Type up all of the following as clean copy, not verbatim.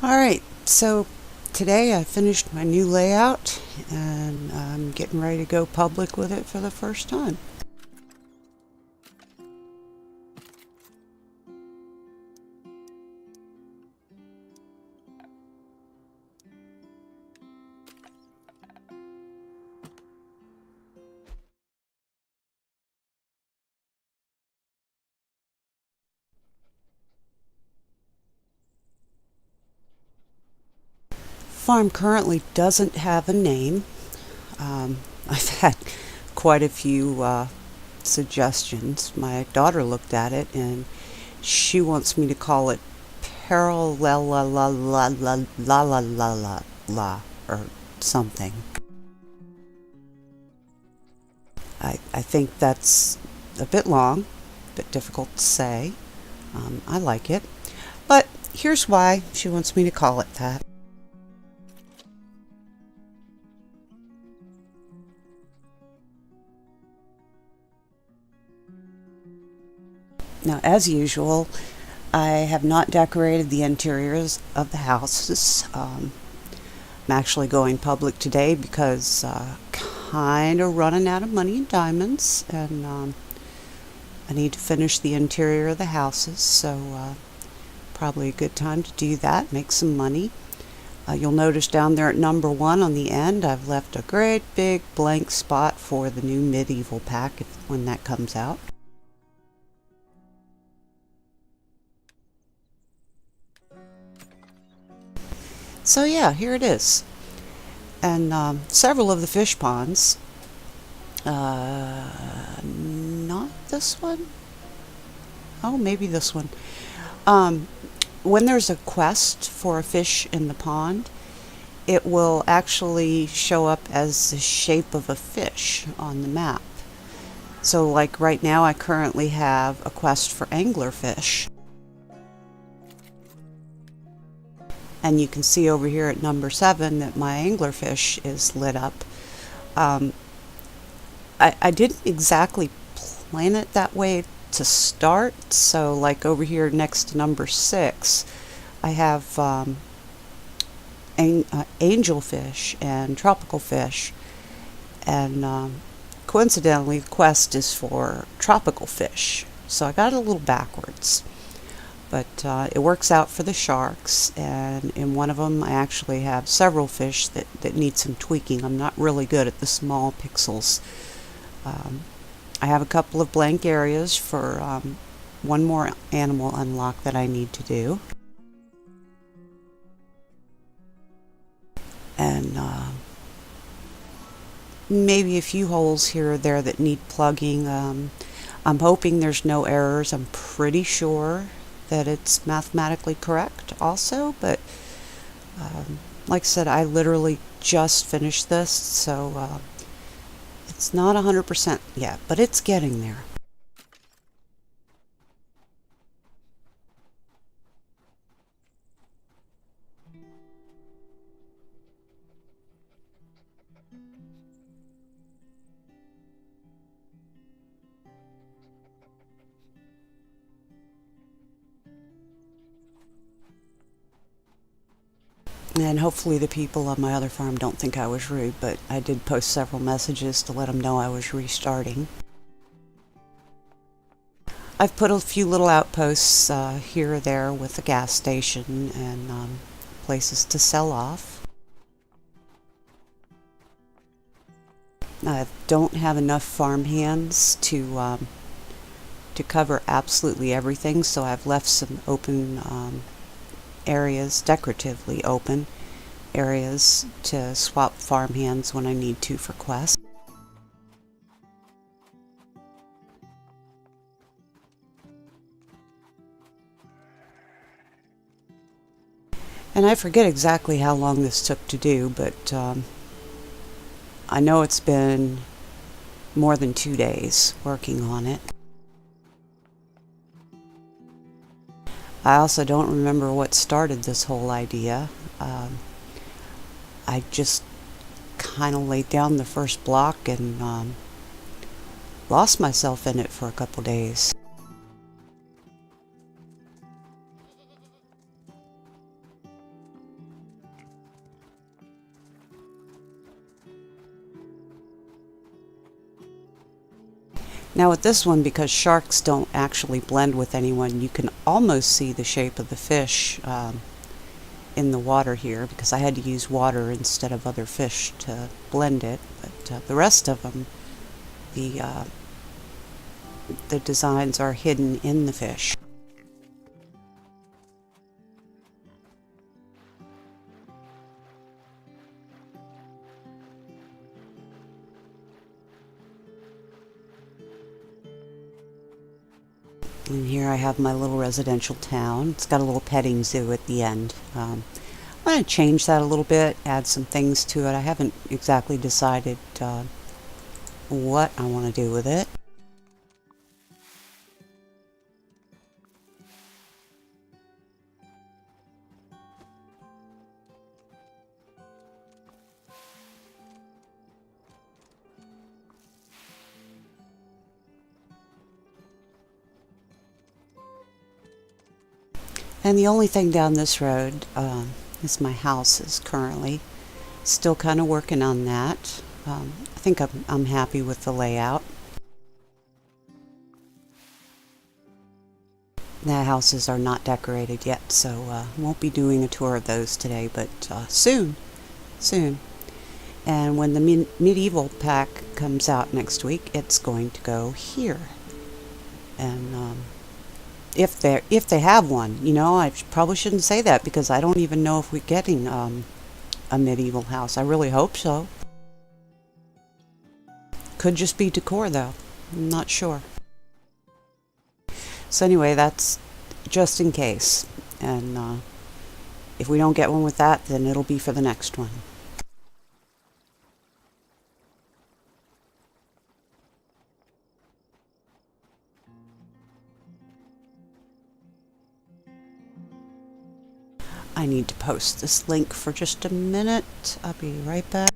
Alright, so today I finished my new layout and I'm getting ready to go public with it for the first time. Farm currently doesn't have a name. I've had quite a few suggestions. My daughter looked at it and she wants me to call it parallel or something. I think that's a bit long, a bit difficult to say. I like it, but here's why she wants me to call it that. Now, as usual, I have not decorated the interiors of the houses. I'm actually going public today because kind of running out of money in diamonds, and I need to finish the interior of the houses, so probably a good time to do that, make some money. You'll notice down there at number 1 on the end, I've left a great big blank spot for the new medieval pack when that comes out. So yeah, here it is. And several of the fish ponds, not this one, oh maybe this one, when there's a quest for a fish in the pond, it will actually show up as the shape of a fish on the map. So like right now I currently have a quest for anglerfish. And you can see over here at number 7 that my anglerfish is lit up. I didn't exactly plan it that way to start, so like over here next to number 6, I have angelfish and tropical fish, and coincidentally the quest is for tropical fish, so I got it a little backwards. But it works out for the sharks, and in one of them I actually have several fish that need some tweaking. I'm not really good at the small pixels. I have a couple of blank areas for one more animal unlock that I need to do. And maybe a few holes here or there that need plugging. I'm hoping there's no errors. I'm pretty sure that it's mathematically correct also, but like I said, I literally just finished this, so it's not 100% yet, but it's getting there. And hopefully the people on my other farm don't think I was rude, but I did post several messages to let them know I was restarting. I've put a few little outposts here or there with a gas station and places to sell off. I don't have enough farm hands to cover absolutely everything, so I've left some open areas, decoratively open areas, to swap farm hands when I need to for quests. And I forget exactly how long this took to do, but I know it's been more than 2 days working on it. I also don't remember what started this whole idea. I just kind of laid down the first block and lost myself in it for a couple days. Now with this one, because sharks don't actually blend with anyone, you can almost see the shape of the fish in the water here, because I had to use water instead of other fish to blend it. But the rest of them, the designs are hidden in the fish. And here I have my little residential town. It's got a little petting zoo at the end. I'm going to change that a little bit, add some things to it. I haven't exactly decided what I want to do with it. And the only thing down this road is my house is currently. Still kind of working on that. I think I'm happy with the layout. The houses are not decorated yet, so won't be doing a tour of those today, but soon. And when the medieval pack comes out next week, it's going to go here. And if they have one, I probably shouldn't say that because I don't even know if we're getting a medieval house. I really hope so. Could just be decor though. I'm not sure. So anyway, that's just in case. And if we don't get one with that, then it'll be for the next one. I need to post this link for just a minute. I'll be right back.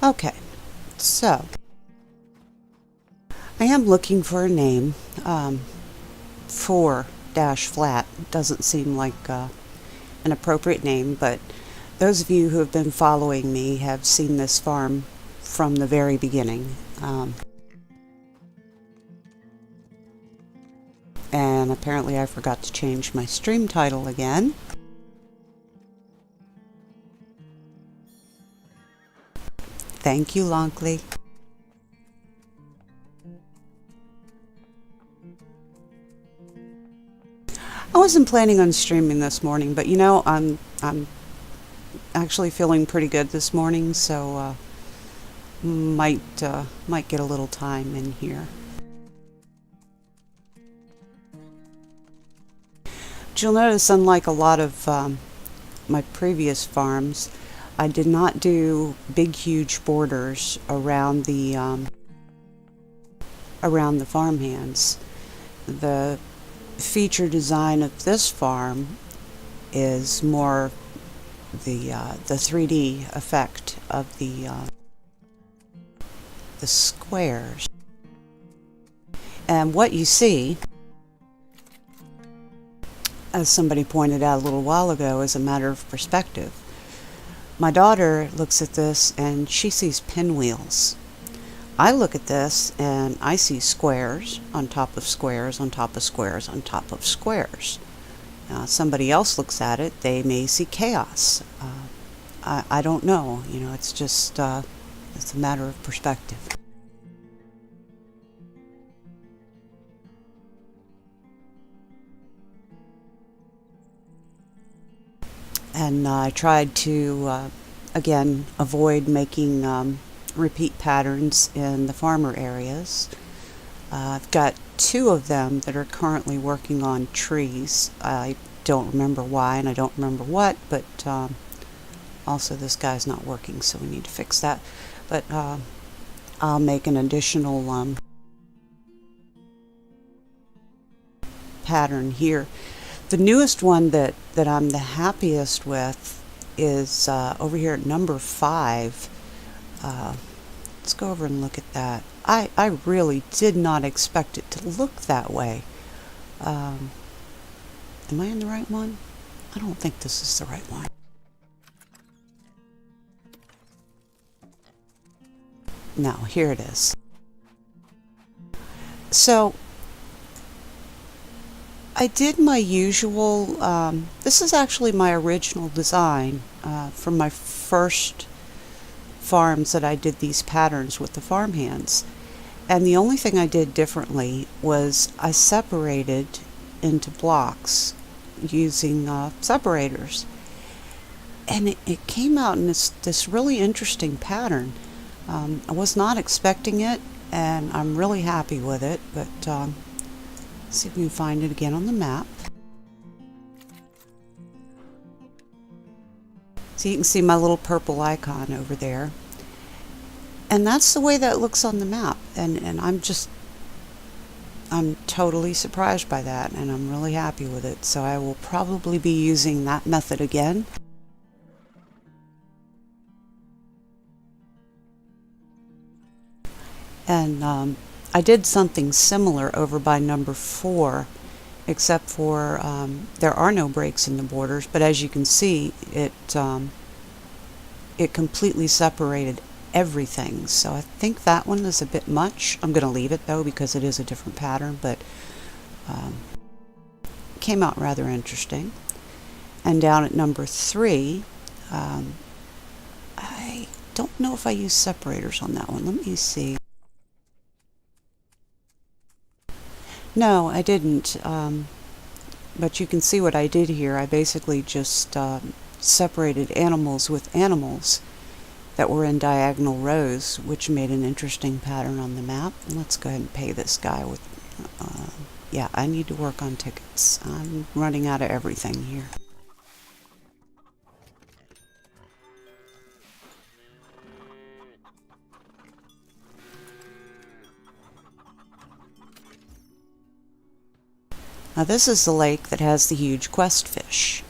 Okay, so I am looking for a name. 4-flat doesn't seem like an appropriate name, but those of you who have been following me have seen this farm from the very beginning. And apparently I forgot to change my stream title again. Thank you, Lonkley. I wasn't planning on streaming this morning, but I'm actually feeling pretty good this morning, so might get a little time in here. But you'll notice, unlike a lot of my previous farms, I did not do big, huge borders around the farmhands. The feature design of this farm is more the 3D effect of the squares. And what you see, as somebody pointed out a little while ago, is a matter of perspective. My daughter looks at this and she sees pinwheels. I look at this and I see squares on top of squares on top of squares on top of squares. Somebody else looks at it, they may see chaos. I don't know, it's just it's a matter of perspective. And I tried to, again, avoid making repeat patterns in the farmer areas. I've got two of them that are currently working on trees. I don't remember why and I don't remember what, but also this guy's not working, so we need to fix that. But I'll make an additional pattern here. The newest one that I'm the happiest with is over here at number 5. Let's go over and look at that. I really did not expect it to look that way. Am I in the right one? I don't think this is the right one. No, here it is. So I did my usual, this is actually my original design from my first farms that I did these patterns with the farmhands. And the only thing I did differently was I separated into blocks using separators. And it came out in this really interesting pattern. I was not expecting it, and I'm really happy with it, but see if we can find it again on the map. So you can see my little purple icon over there. And that's the way that looks on the map. And I'm totally surprised by that, and I'm really happy with it. So I will probably be using that method again. And I did something similar over by number 4, except for there are no breaks in the borders, but as you can see, it completely separated everything. So I think that one is a bit much. I'm going to leave it though because it is a different pattern, but it came out rather interesting. And down at number 3, I don't know if I used separators on that one. Let me see. No, I didn't, but you can see what I did here. I basically just separated animals with animals that were in diagonal rows, which made an interesting pattern on the map. Let's go ahead and pay this guy with, yeah, I need to work on tickets. I'm running out of everything here. Now this is the lake that has the huge quest fish.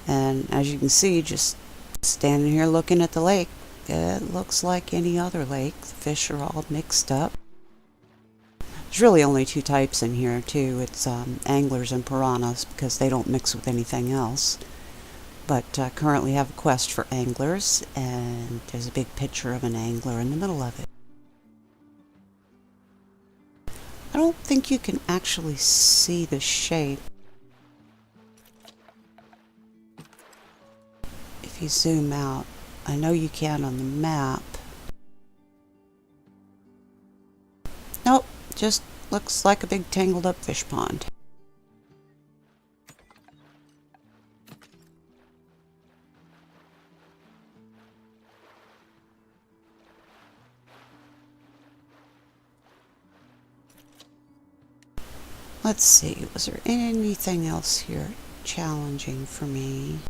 And as you can see, just standing here looking at the lake, it looks like any other lake. The fish are all mixed up. There's really only 2 types in here too. It's anglers and piranhas because they don't mix with anything else. But currently have a quest for anglers, and there's a big picture of an angler in the middle of it. I don't think you can actually see the shape. If you zoom out, I know you can on the map. Nope, just looks like a big tangled up fish pond. Let's see, was there anything else here challenging for me?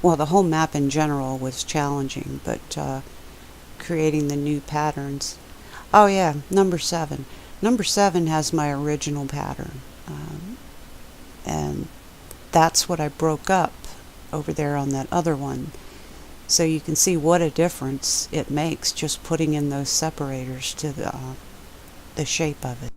Well, the whole map in general was challenging, but creating the new patterns. Oh yeah, number 7. Number 7 has my original pattern. And that's what I broke up over there on that other one. So you can see what a difference it makes just putting in those separators to the shape of it.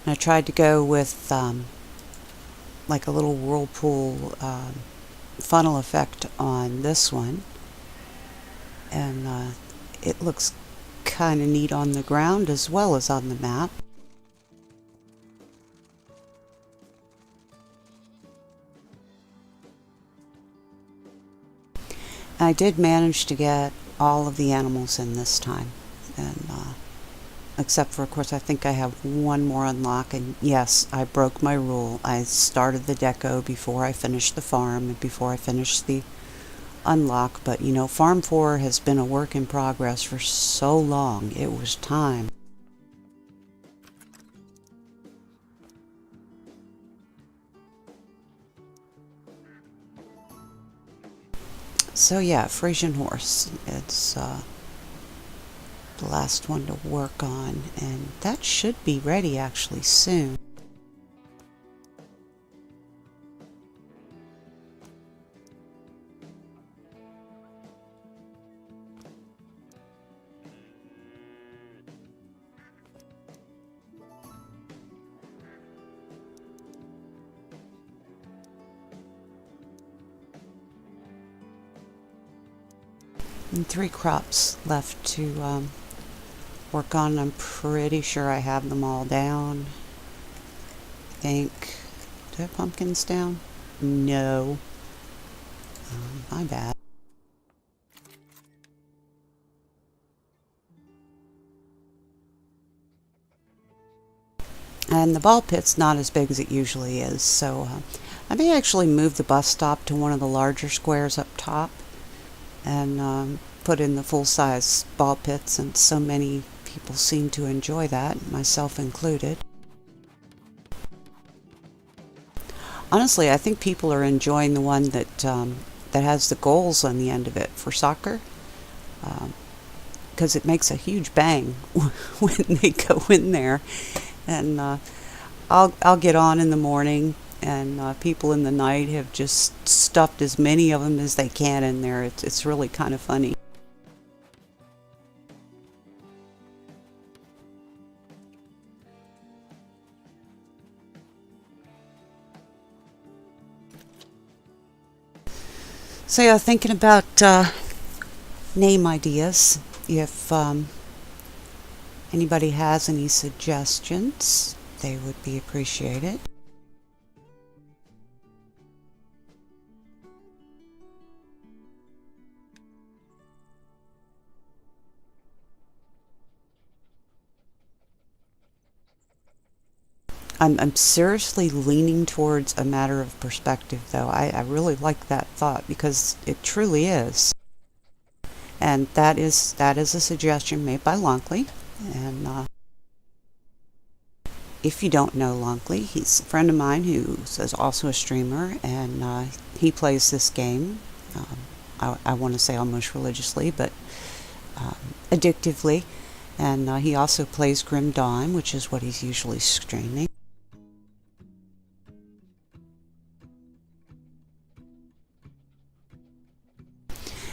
I tried to go with like a little whirlpool funnel effect on this one, and it looks kind of neat on the ground as well as on the map. I did manage to get all of the animals in this time, and Except for, of course, I think I have one more unlock, and yes, I broke my rule. I started the deco before I finished the farm and before I finished the unlock, but you know, Farm 4 has been a work in progress for so long. It was time. So yeah, Frisian horse. It's the last one to work on, and that should be ready actually soon. And 3 crops left to work on. I'm pretty sure I have them all down. I think. Do I have pumpkins down? No. My bad. And the ball pit's not as big as it usually is, so I may actually move the bus stop to one of the larger squares up top and put in the full-size ball pits, and so many people seem to enjoy that, myself included. Honestly, I think people are enjoying the one that that has the goals on the end of it for soccer, because it makes a huge bang when they go in there. And I'll get on in the morning, and people in the night have just stuffed as many of them as they can in there. It's really kind of funny. So yeah, thinking about name ideas. If anybody has any suggestions, they would be appreciated. I'm seriously leaning towards a matter of perspective, though. I really like that thought because it truly is. And that is a suggestion made by Lonkley. And if you don't know Lonkley, he's a friend of mine who is also a streamer, and he plays this game. I want to say almost religiously, but addictively. And he also plays Grim Dawn, which is what he's usually streaming.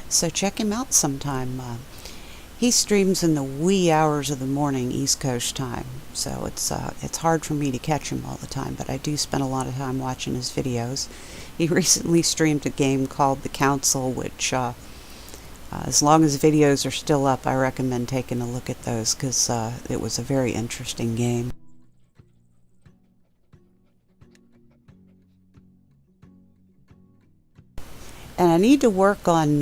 So check him out sometime. He streams in the wee hours of the morning East Coast time, so it's hard for me to catch him all the time, but I do spend a lot of time watching his videos. He recently streamed a game called The Council, which as long as videos are still up, I recommend taking a look at those, because it was a very interesting game. And I need to work on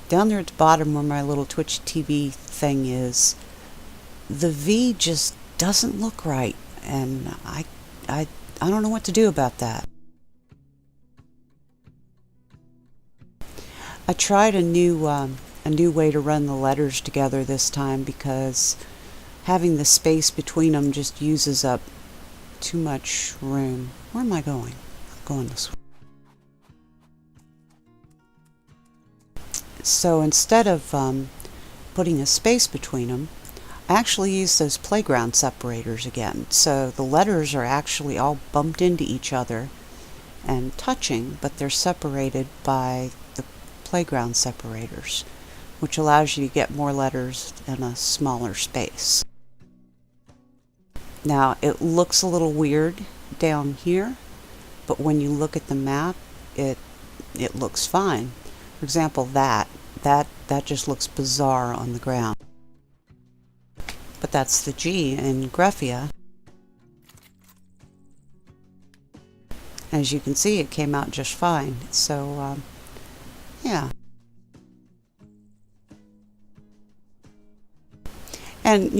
down there at the bottom where my little Twitch TV thing is. The V just doesn't look right, and I don't know what to do about that. I tried a new way to run the letters together this time, because having the space between them just uses up too much room. Where am I going? I'm going this way. So instead of putting a space between them, I actually use those playground separators again. So the letters are actually all bumped into each other and touching, but they're separated by the playground separators, which allows you to get more letters in a smaller space. Now, it looks a little weird down here, but when you look at the map, it looks fine. For example, that just looks bizarre on the ground. But that's the G in Graphia. As you can see, it came out just fine. So, yeah. And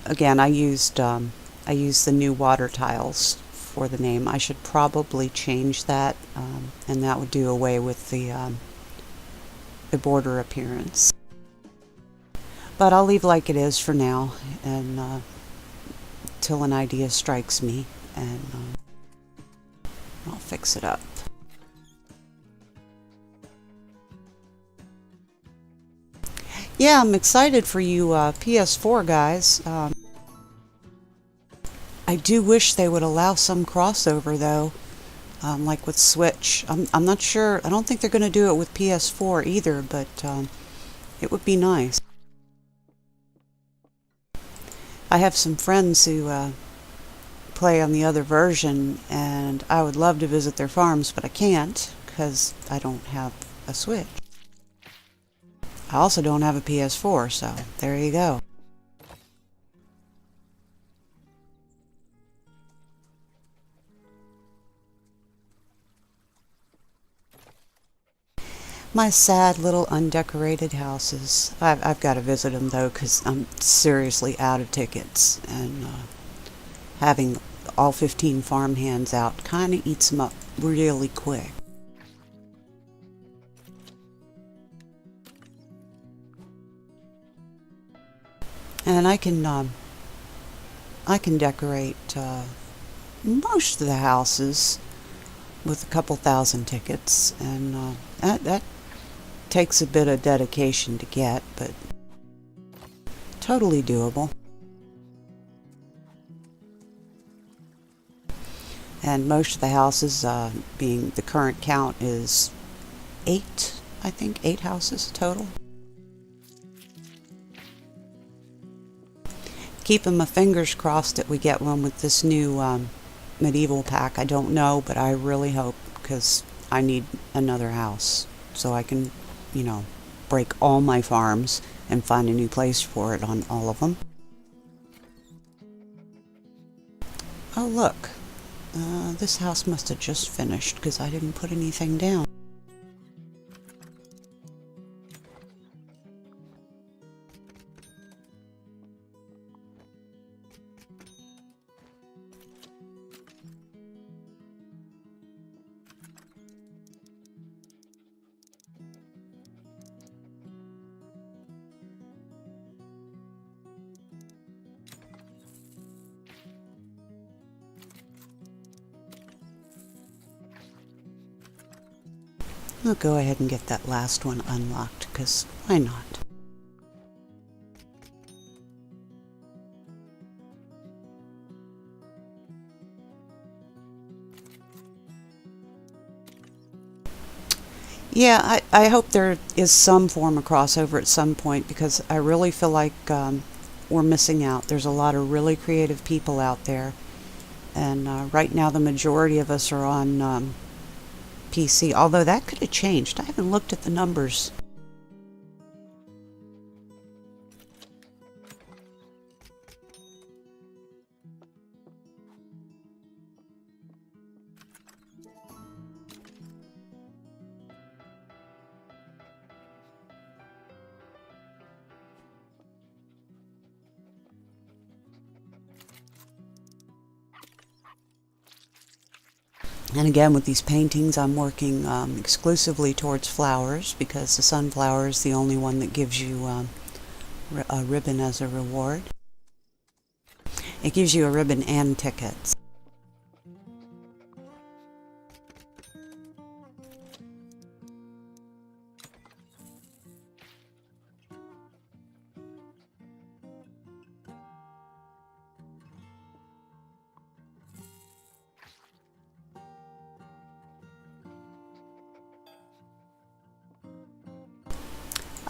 again, I used the new water tiles for the name. I should probably change that, and that would do away with the border appearance. But I'll leave like it is for now, and till an idea strikes me, and I'll fix it up. Yeah, I'm excited for you PS4 guys. I do wish they would allow some crossover though, like with Switch. I'm not sure. I don't think they're going to do it with PS4 either, but it would be nice. I have some friends who play on the other version, and I would love to visit their farms, but I can't because I don't have a Switch. I also don't have a PS4, so there you go. My sad little undecorated houses. I've got to visit them though, because I'm seriously out of tickets, and having all 15 farmhands out kind of eats them up really quick. And I can decorate most of the houses with a couple thousand tickets, and that takes a bit of dedication to get, but totally doable. And most of the houses, being the current count is 8, I think, 8 houses total. Keeping my fingers crossed that we get one with this new medieval pack. I don't know, but I really hope, because I need another house so I can, break all my farms and find a new place for it on all of them. Oh look, this house must have just finished because I didn't put anything down. I'll go ahead and get that last one unlocked, because why not? Yeah, I hope there is some form of crossover at some point, because I really feel like we're missing out. There's a lot of really creative people out there, and right now the majority of us are on PC, although that could have changed. I haven't looked at the numbers. And again, with these paintings, I'm working exclusively towards flowers, because the sunflower is the only one that gives you a ribbon as a reward. It gives you a ribbon and tickets.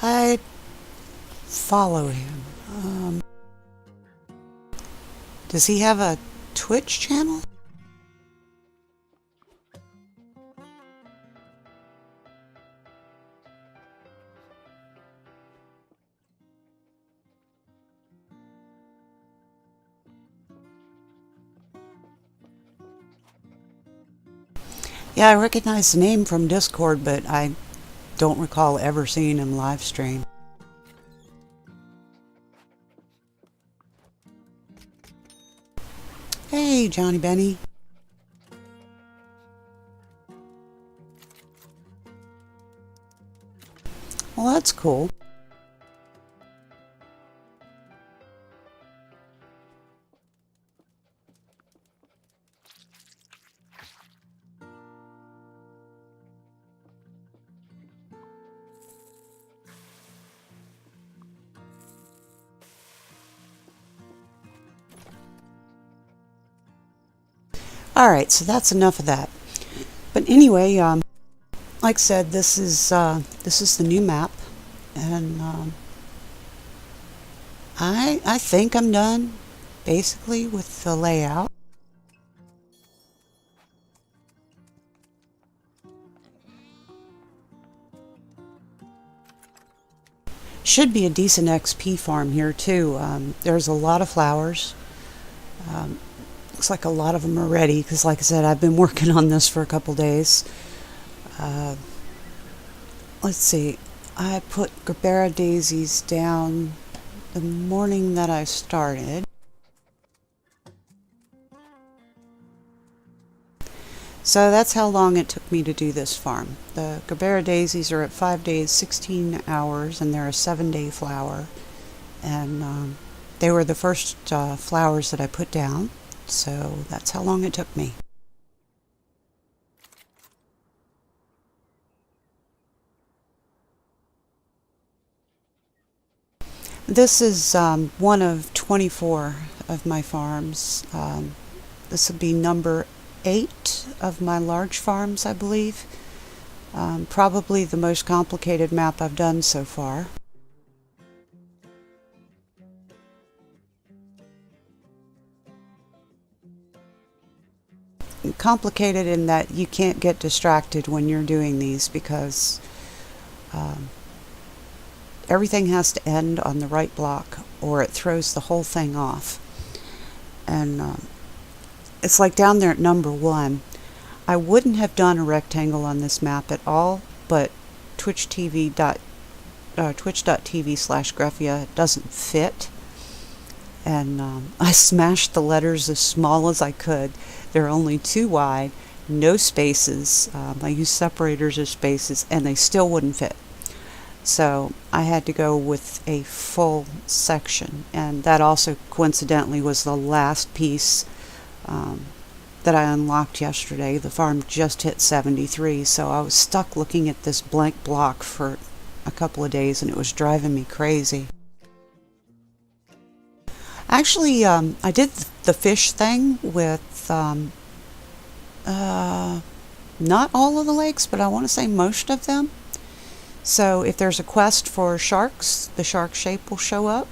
I follow him. Does he have a Twitch channel? Yeah, I recognize the name from Discord, but I don't recall ever seeing him live stream. Hey, Johnny Benny. Well, that's cool. All right, so that's enough of that. But anyway, like I said, this is the new map, and I think I'm done basically with the layout. Should be a decent XP farm here too. There's a lot of flowers. Looks like a lot of them are ready because, like I said, I've been working on this for a couple days. Uh, let's see. I put Gerbera daisies down the morning that I started. So that's how long it took me to do this farm. The Gerbera daisies are at 5 days, 16 hours, and they're a 7-day flower. And they were the first flowers that I put down. So that's how long it took me. This is one of 24 of my farms. This would be number 8 of my large farms, I believe. Probably the most complicated map I've done so far. Complicated in that you can't get distracted when you're doing these because everything has to end on the right block or it throws the whole thing off. And it's like down there at number 1. I wouldn't have done a rectangle on this map at all, but twitch.tv/Greffia doesn't fit. And I smashed the letters as small as I could. They're only 2 wide, no spaces. I used separators as spaces, and they still wouldn't fit. So I had to go with a full section, and that also coincidentally was the last piece that I unlocked yesterday. The farm just hit 73, so I was stuck looking at this blank block for a couple of days, and it was driving me crazy. Actually, I did the fish thing with not all of the lakes, but I want to say most of them. So if there's a quest for sharks, the shark shape will show up.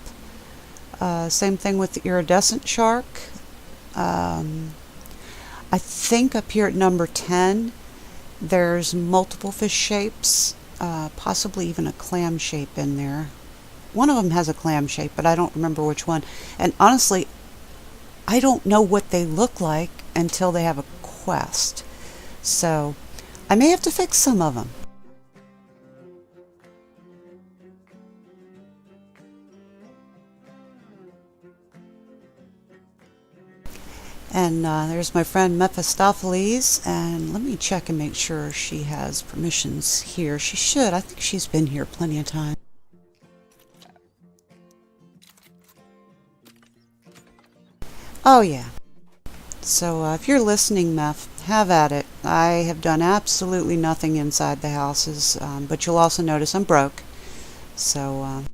Same thing with the iridescent shark. I think up here at number 10, there's multiple fish shapes, possibly even a clam shape in there. One of them has a clam shape, but I don't remember which one. And honestly, I don't know what they look like until they have a quest. So I may have to fix some of them. And there's my friend Mephistopheles, and let me check and make sure she has permissions here. She should. I think she's been here plenty of times. Oh yeah. So if you're listening, Meph, have at it. I have done absolutely nothing inside the houses, but you'll also notice I'm broke. So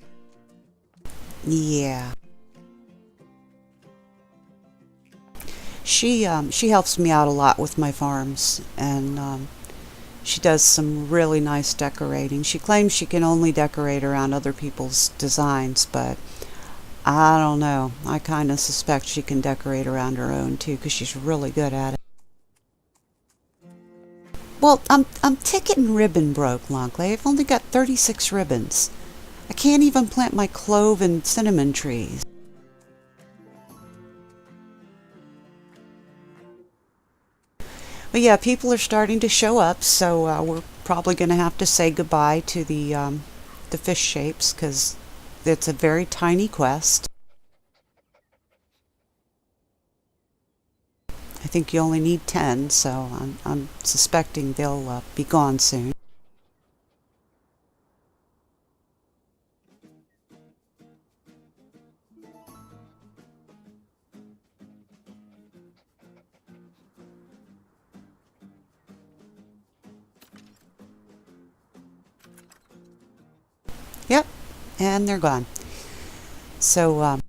yeah. She helps me out a lot with my farms, and she does some really nice decorating. She claims she can only decorate around other people's designs, but I don't know. I kind of suspect she can decorate around her own too, because she's really good at it. Well, I'm ticket and ribbon broke, Longley. I've only got 36 ribbons. I can't even plant my clove and cinnamon trees. But yeah, people are starting to show up, so we're probably going to have to say goodbye to the fish shapes, because it's a very tiny quest. I think you only need 10, so I'm suspecting they'll be gone soon. Yep, and they're gone. So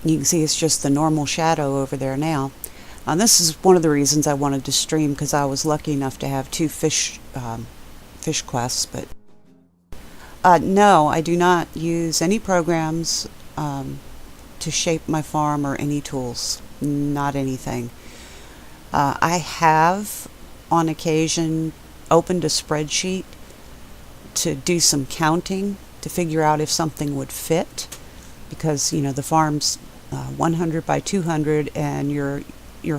you can see it's just the normal shadow over there now. This is one of the reasons I wanted to stream, because I was lucky enough to have two fish quests. But no, I do not use any programs to shape my farm or any tools. Not anything. I have, on occasion, opened a spreadsheet to do some counting to figure out if something would fit, because the farm's 100 by 200 and your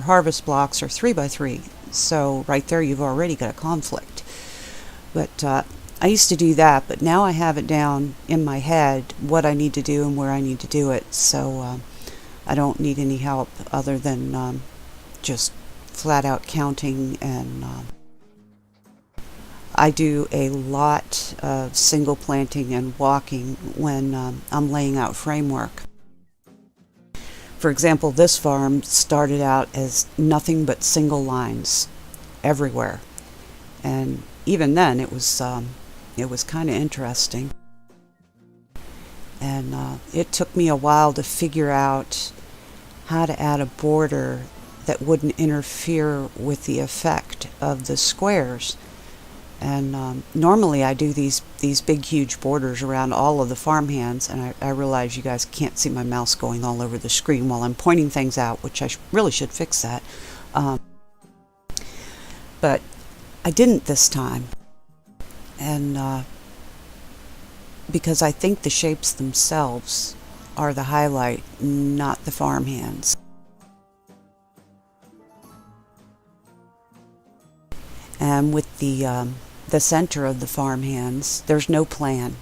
harvest blocks are 3 by 3, so right there you've already got a conflict. But I used to do that, but now I have it down in my head what I need to do and where I need to do it, so I don't need any help other than just flat out counting. And I do a lot of single planting and walking when I'm laying out framework. For example, this farm started out as nothing but single lines everywhere, and even then it was kind of interesting. And it took me a while to figure out how to add a border that wouldn't interfere with the effect of the squares. And normally I do these big huge borders around all of the farmhands, and I realize you guys can't see my mouse going all over the screen while I'm pointing things out, which I really should fix that. But I didn't this time, and because I think the shapes themselves are the highlight, not the farmhands. And with the center of the farmhands, there's no plan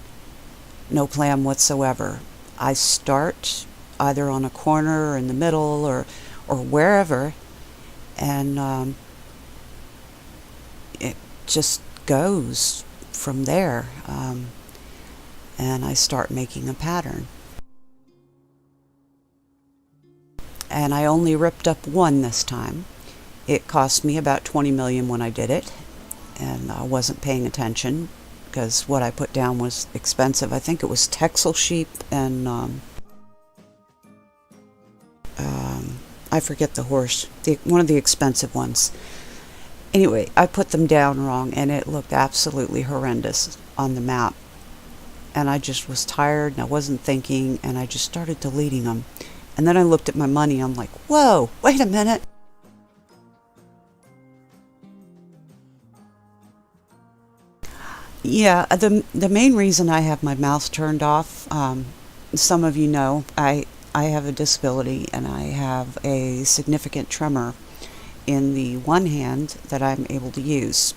whatsoever. I start either on a corner or in the middle or wherever, and it just goes from there, and I start making a pattern. And I only ripped up one this time. It cost me about 20 million when I did it, and I wasn't paying attention because what I put down was expensive. I think it was Texel sheep and I forget the horse, one of the expensive ones. Anyway, I put them down wrong, and it looked absolutely horrendous on the map. And I just was tired, and I wasn't thinking, and I just started deleting them. And then I looked at my money, I'm like, whoa, wait a minute. Yeah, the main reason I have my mouth turned off, some of you know, I have a disability, and I have a significant tremor in the one hand that I'm able to use.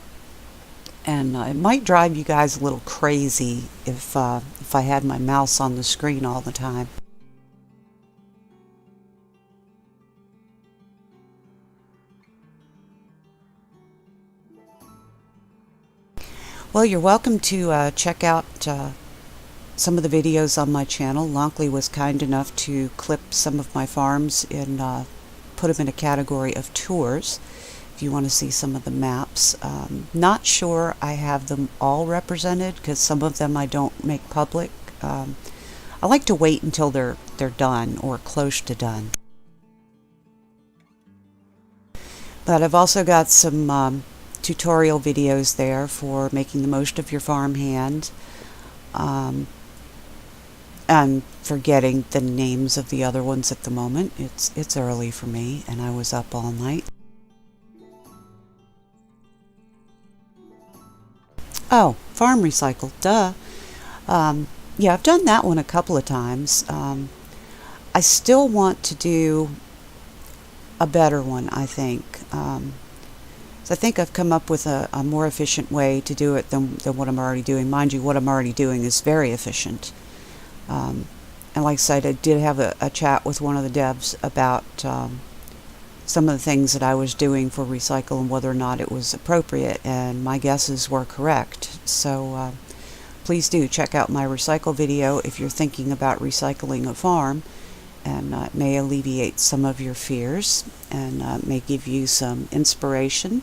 And it might drive you guys a little crazy if I had my mouse on the screen all the time. Well, you're welcome to check out some of the videos on my channel. Lonkley was kind enough to clip some of my farms and put them in a category of tours, if you want to see some of the maps. Not sure I have them all represented, because some of them I don't make public. I like to wait until they're done or close to done. But I've also got some tutorial videos there for making the most of your farmhand. I'm forgetting the names of the other ones at the moment. It's early for me, and I was up all night. Oh, farm recycle, duh. Yeah, I've done that one a couple of times. I still want to do a better one, I think. So I think I've come up with a more efficient way to do it than what I'm already doing. Mind you, what I'm already doing is very efficient. And like I said, I did have a chat with one of the devs about some of the things that I was doing for recycle and whether or not it was appropriate, and my guesses were correct. So please do check out my recycle video if you're thinking about recycling a farm, and it may alleviate some of your fears and may give you some inspiration.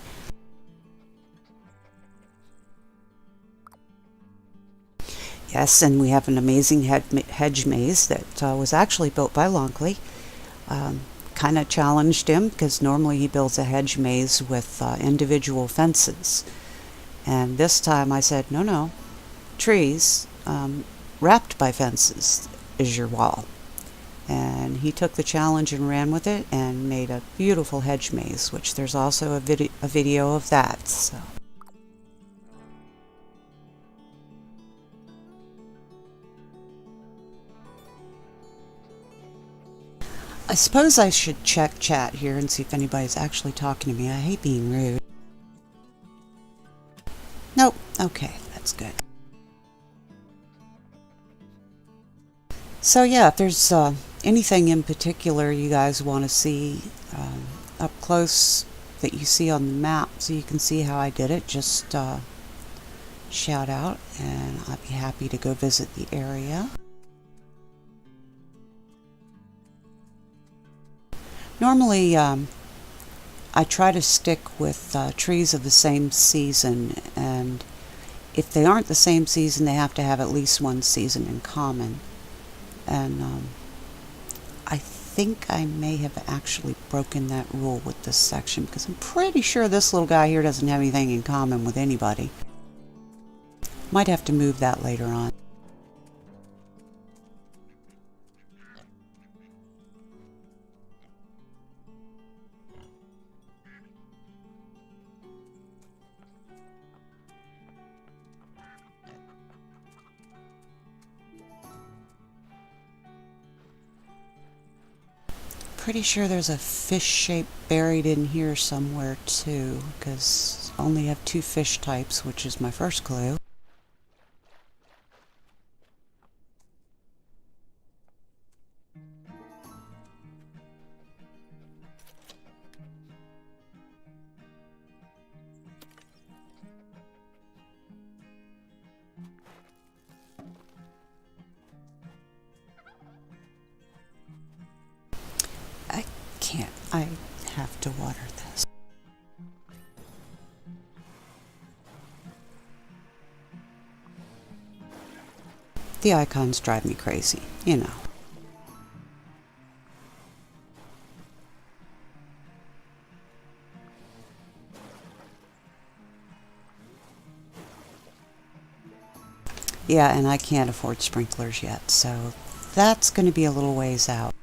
Yes, and we have an amazing hedge maze that was actually built by Longley. Kind of challenged him because normally he builds a hedge maze with individual fences. And this time I said, no, trees wrapped by fences is your wall. And he took the challenge and ran with it and made a beautiful hedge maze, which there's also a video of that. So. I suppose I should check chat here and see if anybody's actually talking to me. I hate being rude. Nope. Okay, that's good. So yeah, if there's anything in particular you guys want to see up close that you see on the map so you can see how I did it, just shout out and I'd be happy to go visit the area. Normally, I try to stick with trees of the same season, and if they aren't the same season, they have to have at least one season in common. And I think I may have actually broken that rule with this section, because I'm pretty sure this little guy here doesn't have anything in common with anybody. Might have to move that later on. Pretty sure there's a fish shape buried in here somewhere too, because I only have 2 fish types, which is my first clue. I have to water this. The icons drive me crazy, you know. Yeah, and I can't afford sprinklers yet, so that's going to be a little ways out.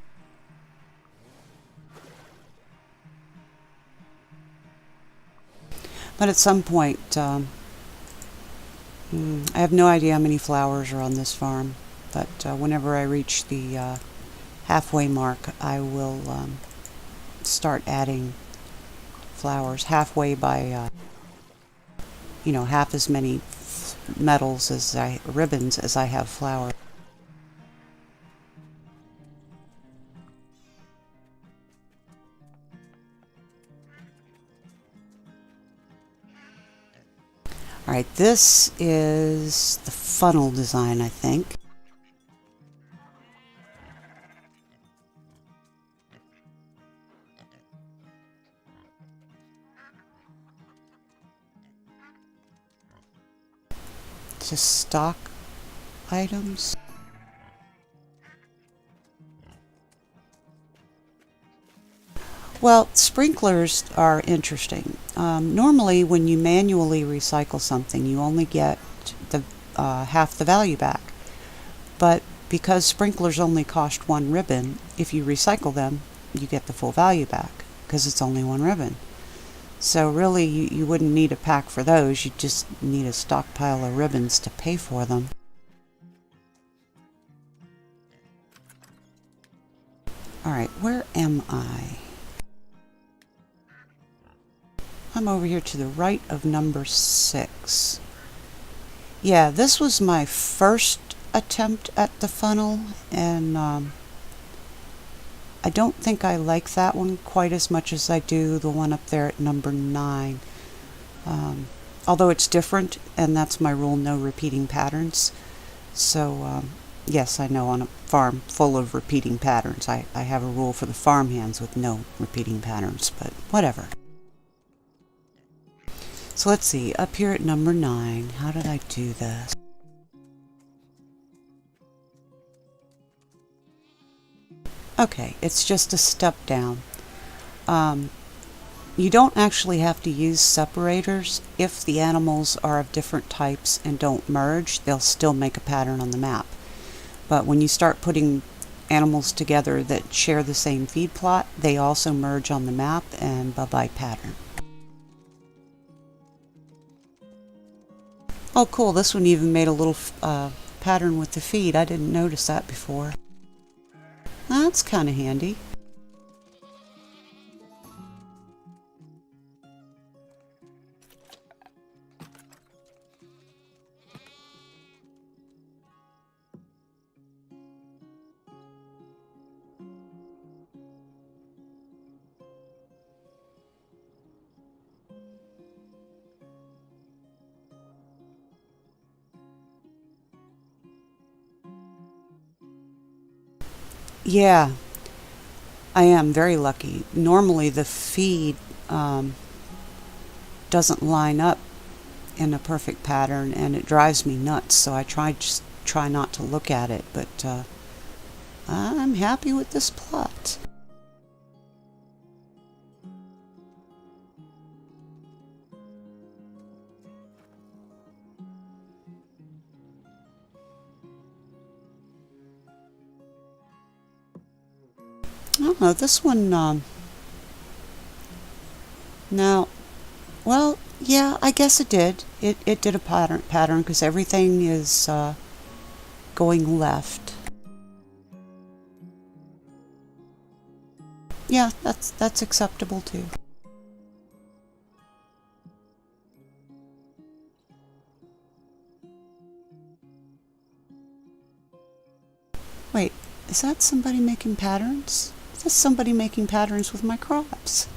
But at some point, I have no idea how many flowers are on this farm, but whenever I reach the halfway mark, I will start adding flowers halfway by, half as many ribbons as I have flowers. Alright, this is the funnel design, I think. Just stock items. Well, sprinklers are interesting. Normally, when you manually recycle something, you only get the half the value back. But because sprinklers only cost 1 ribbon, if you recycle them, you get the full value back, because it's only 1 ribbon. So really, you wouldn't need a pack for those. You just need a stockpile of ribbons to pay for them. Alright, where am I? I'm over here to the right of number 6. Yeah, this was my first attempt at the funnel, and I don't think I like that one quite as much as I do the one up there at number 9. Although it's different, and that's my rule, no repeating patterns. So, yes, I know on a farm full of repeating patterns, I have a rule for the farmhands with no repeating patterns, but whatever. So let's see, up here at number 9, how did I do this? Okay, it's just a step down. You don't actually have to use separators. If the animals are of different types and don't merge, they'll still make a pattern on the map. But when you start putting animals together that share the same feed plot, they also merge on the map, and bye-bye pattern. Oh cool, this one even made a little pattern with the feed. I didn't notice that before. That's kind of handy. Yeah, I am very lucky. Normally the feed doesn't line up in a perfect pattern, and it drives me nuts, so I just try not to look at it, but I'm happy with this plot. I don't know, this one, now, well, yeah, I guess it did. It did a pattern because everything is going left. Yeah, that's acceptable too. Wait, is that somebody making patterns? Is somebody making patterns with my crops?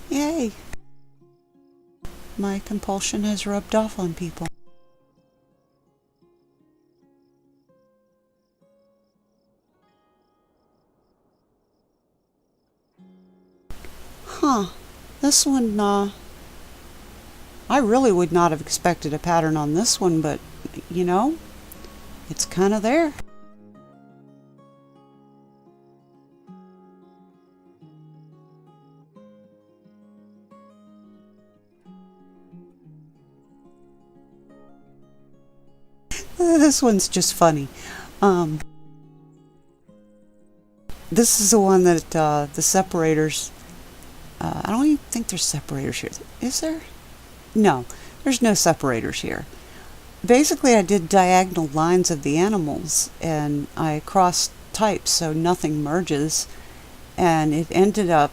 Yay! My compulsion has rubbed off on people. Huh. This one, I really would not have expected a pattern on this one, but, you know, it's kind of there. This one's just funny. This is the one that the separators, I don't even think there's separators here. Is there? No, there's no separators here. Basically, I did diagonal lines of the animals, and I crossed types so nothing merges, and it ended up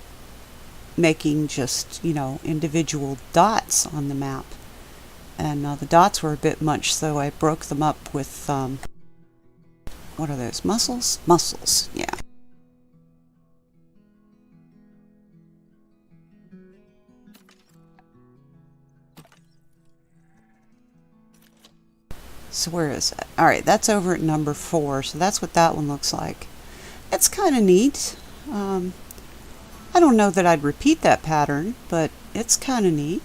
making just, individual dots on the map. And the dots were a bit much, so I broke them up with, what are those, mussels? Mussels, yeah. So where is it? Alright, that's over at number 4, so that's what that one looks like. It's kind of neat. I don't know that I'd repeat that pattern, but it's kind of neat.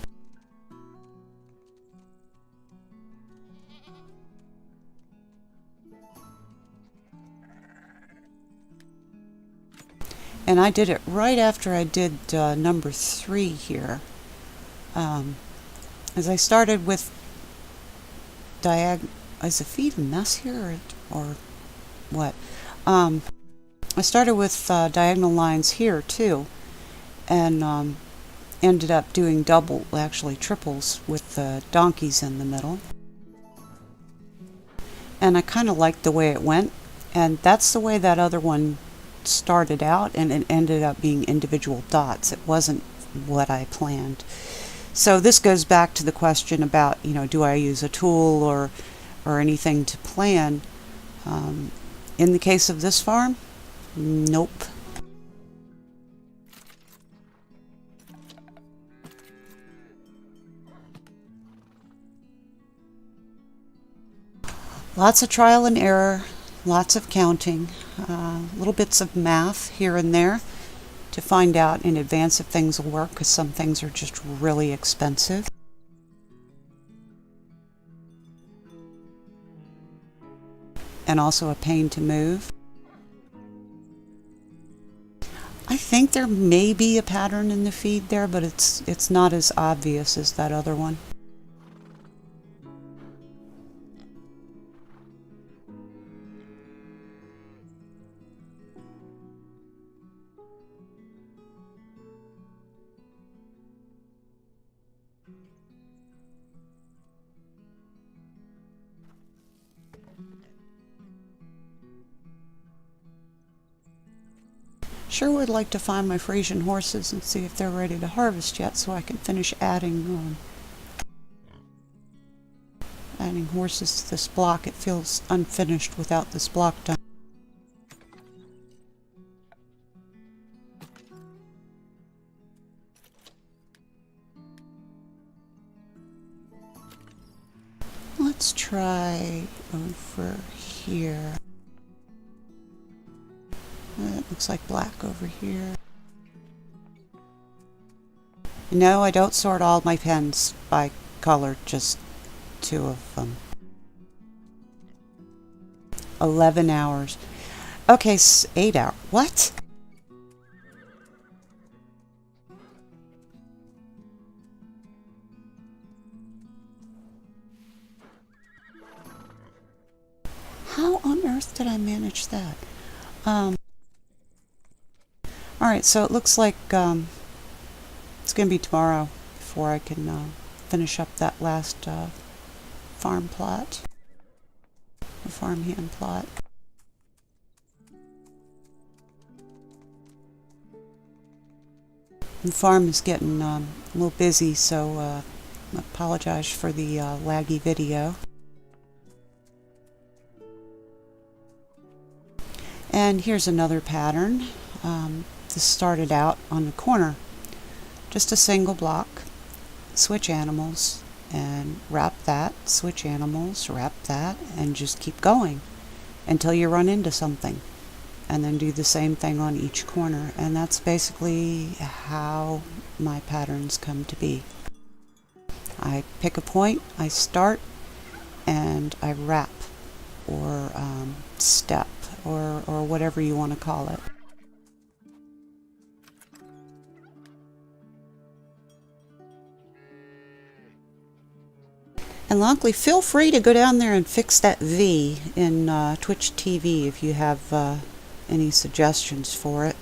And I did it right after I did number 3 here. As I started with is the feed a mess here or what? I started with diagonal lines here too, and ended up doing actually triples with the donkeys in the middle. And I kind of liked the way it went, and that's the way that other one started out, and it ended up being individual dots. It wasn't what I planned. So this goes back to the question about, do I use a tool or anything to plan? In the case of this farm, nope. Lots of trial and error, lots of counting, little bits of math here and there to find out in advance if things will work, because some things are just really expensive. And also a pain to move. I think there may be a pattern in the feed there, but it's not as obvious as that other one. Sure would like to find my Frisian horses and see if they're ready to harvest yet, so I can finish adding horses to this block. It feels unfinished without this block done. Let's try over here. It looks like black over here. No, I don't sort all my pens by color, just 2 of them. 11 hours. Okay, 8 hours. What? How on earth did I manage that? Alright, so it looks like it's going to be tomorrow before I can finish up that last farm plot, or farmhand plot. The farm is getting a little busy, so I apologize for the laggy video. And here's another pattern. This started out on the corner, just a single block, switch animals, and wrap that, switch animals, wrap that, and just keep going until you run into something, and then do the same thing on each corner. And that's basically how my patterns come to be. I pick a point, I start, and I wrap, or step, or whatever you want to call it. And Lonkley, feel free to go down there and fix that V in Twitch TV if you have any suggestions for it.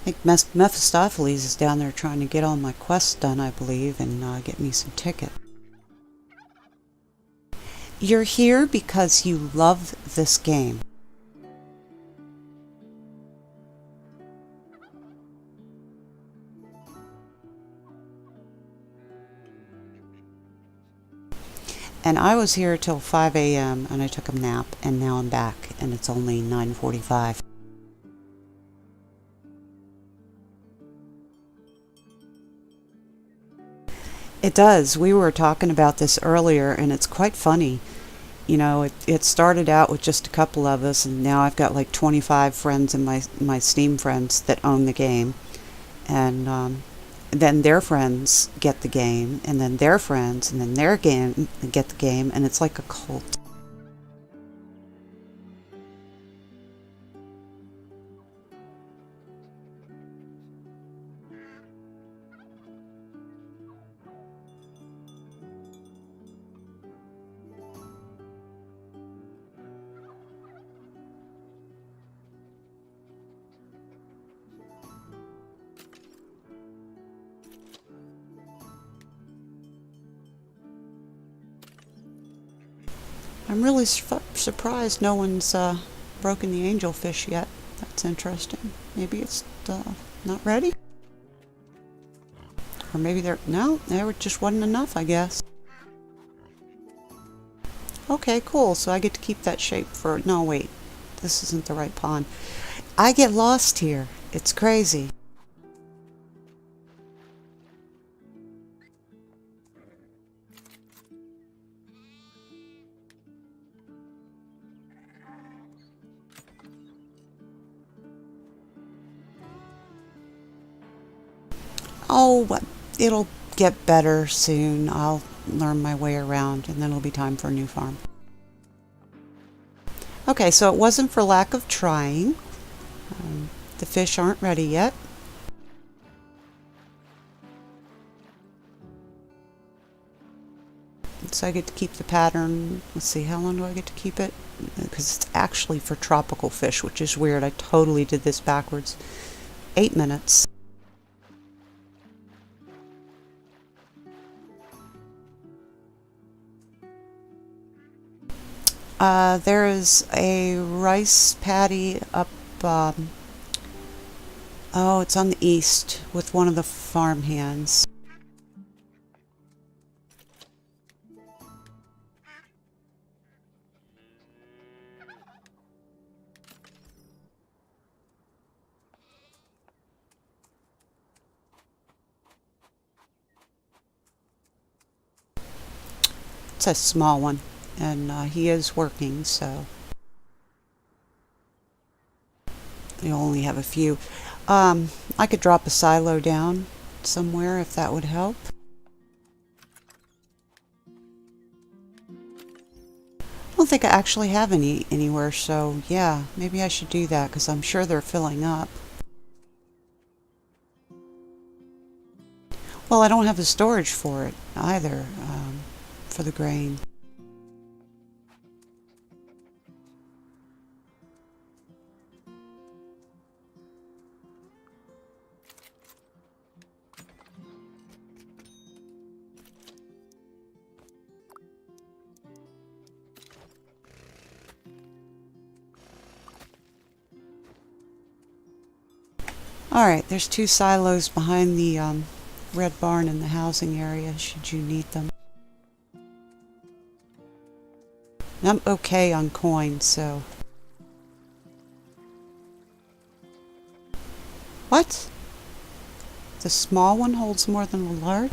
I think Mephistopheles is down there trying to get all my quests done, I believe, and get me some ticket. You're here because you love this game. And I was here till 5 a.m. and I took a nap, and now I'm back, and it's only 9:45. It does. We were talking about this earlier, and it's quite funny. You know, it started out with just a couple of us, and now I've got like 25 friends in my Steam friends that own the game. And then their friends get the game, and then their friends, and then their game get the game, and it's like a cult. I'm really surprised no one's broken the angelfish yet. That's interesting. Maybe it's not ready? Or maybe no, there just wasn't enough, I guess. Okay, cool. So I get to keep that shape for... No, wait. This isn't the right pond. I get lost here. It's crazy. Oh, it'll get better soon. I'll learn my way around, and then it'll be time for a new farm. Okay, so it wasn't for lack of trying. The fish aren't ready yet. So I get to keep the pattern. Let's see, how long do I get to keep it? Because it's actually for tropical fish, which is weird. I totally did this backwards. 8 minutes. There is a rice paddy up, oh, it's on the east with one of the farm hands. It's a small one, and he is working, so you only have a few. I could drop a silo down somewhere if that would help. I don't think I actually have any anywhere, so yeah, maybe I should do that because I'm sure they're filling up. Well, I don't have the storage for it either, for the grain. Alright, there's 2 silos behind the red barn in the housing area, should you need them. And I'm okay on coins, so... What? The small one holds more than the large?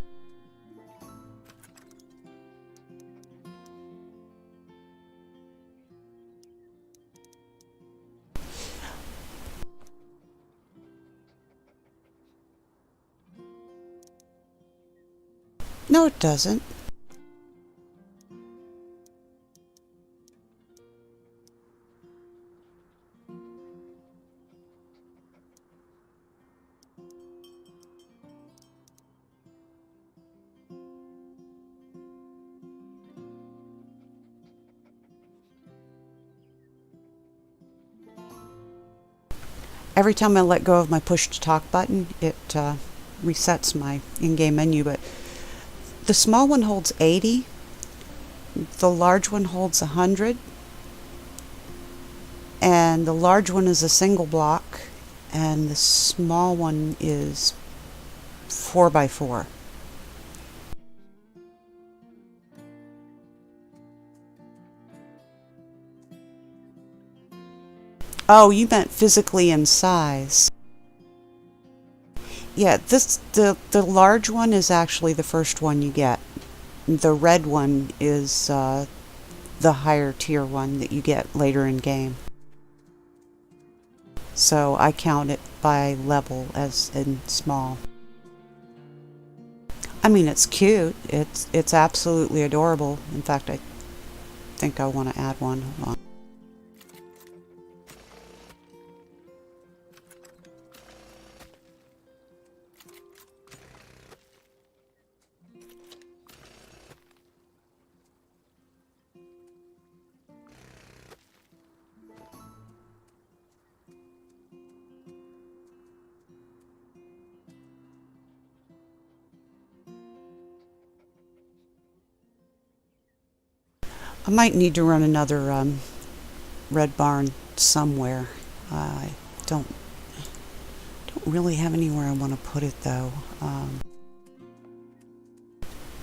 No, it doesn't. Every time I let go of my push to talk button, it resets my in-game menu, but the small one holds 80, the large one holds 100, and the large one is a single block, and the small one is 4x4. Oh, you meant physically in size. Yeah, the large one is actually the first one you get. The red one is the higher tier one that you get later in game. So I count it by level as in small. I mean, it's cute. It's absolutely adorable. In fact, I think I want to add one. Hold on. I might need to run another red barn somewhere. don't really have anywhere I want to put it though.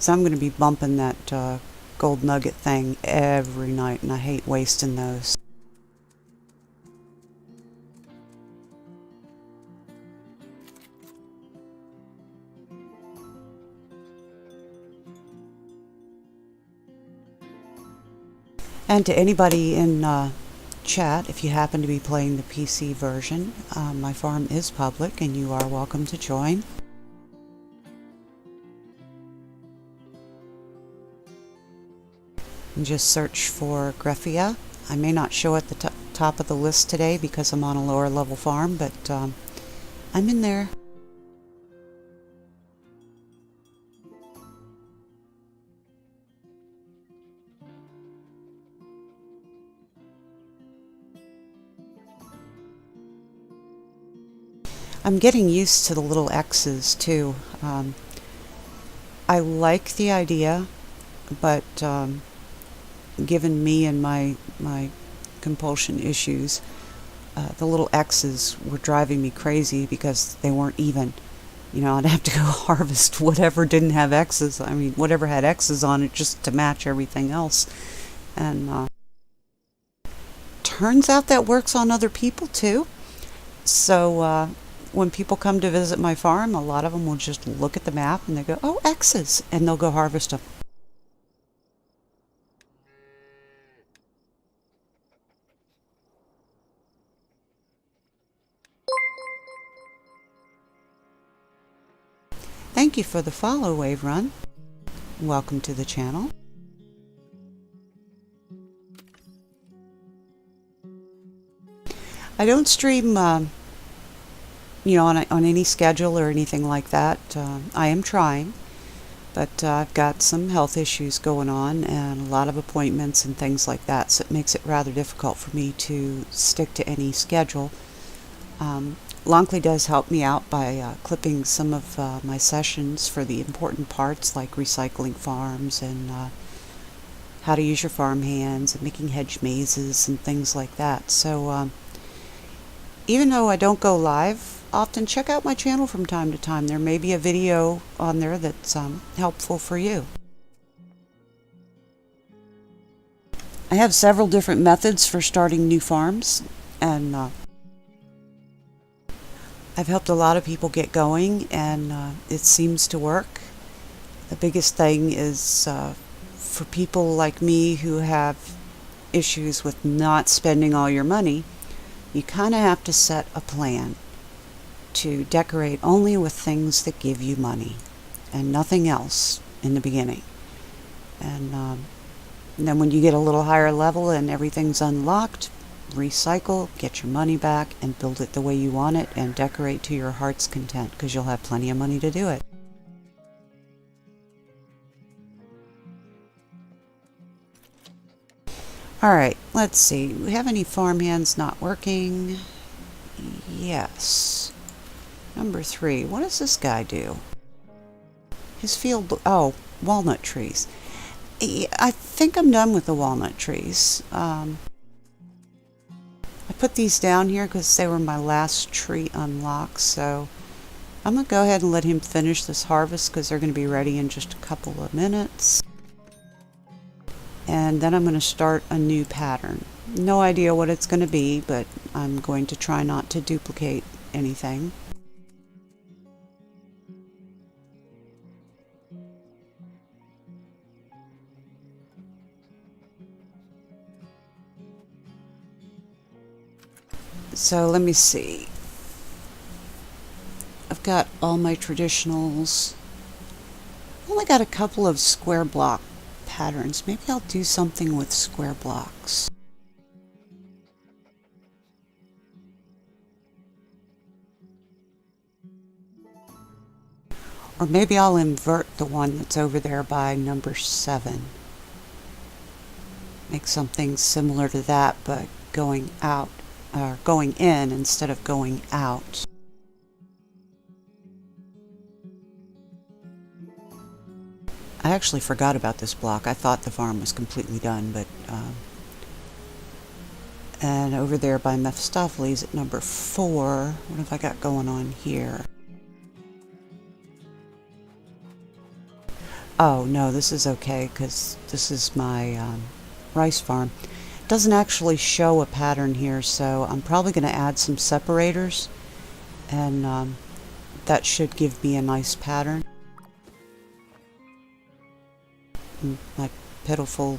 So I'm going to be bumping that gold nugget thing every night, and I hate wasting those. And to anybody in chat, if you happen to be playing the PC version, my farm is public and you are welcome to join. And just search for Greffia. I may not show at the top of the list today because I'm on a lower level farm, but I'm in there. I'm getting used to the little X's too. I like the idea, but given me and my compulsion issues, the little X's were driving me crazy because they weren't even. You know, I'd have to go harvest whatever didn't have X's. I mean, whatever had X's on it just to match everything else. And turns out that works on other people too. So when people come to visit my farm, a lot of them will just look at the map and they go, "Oh, X's," and they'll go harvest them. Thank you for the follow, Wave Run. Welcome to the channel. I don't stream, you know, on any schedule or anything like that. I am trying, but I've got some health issues going on and a lot of appointments and things like that, so it makes it rather difficult for me to stick to any schedule. Lonkley does help me out by clipping some of my sessions for the important parts like recycling farms and how to use your farm hands and making hedge mazes and things like that. So even though I don't go live often, check out my channel from time to time. There may be a video on there that's helpful for you. I have several different methods for starting new farms, and I've helped a lot of people get going, and it seems to work. The biggest thing is for people like me who have issues with not spending all your money, you kind of have to set a plan to decorate only with things that give you money and nothing else in the beginning. And then when you get a little higher level and everything's unlocked, recycle, get your money back, and build it the way you want it and decorate to your heart's content, because you'll have plenty of money to do it. Alright, let's see. Do we have any farmhands not working? Yes. Number 3. What does this guy do? His field... Oh, walnut trees. I think I'm done with the walnut trees. I put these down here because they were my last tree unlock, so I'm going to go ahead and let him finish this harvest because they're going to be ready in just a couple of minutes. And then I'm going to start a new pattern. No idea what it's going to be, but I'm going to try not to duplicate anything. So let me see. I've got all my traditionals. I've only got a couple of square block patterns. Maybe I'll do something with square blocks. Or maybe I'll invert the one that's over there by number 7. Make something similar to that, but going out, or going in instead of going out. I actually forgot about this block. I thought the farm was completely done, but And over there by Mephistopheles at number 4, what have I got going on here? Oh, no, this is okay because this is my rice farm. It doesn't actually show a pattern here, so I'm probably going to add some separators, and that should give me a nice pattern. My pitiful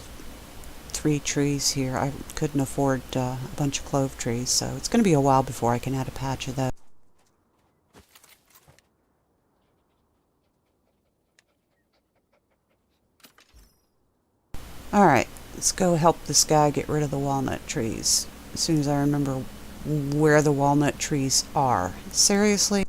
3 trees here. I couldn't afford a bunch of clove trees, so it's going to be a while before I can add a patch of those. Alright, let's go help this guy get rid of the walnut trees. As soon as I remember where the walnut trees are. Seriously?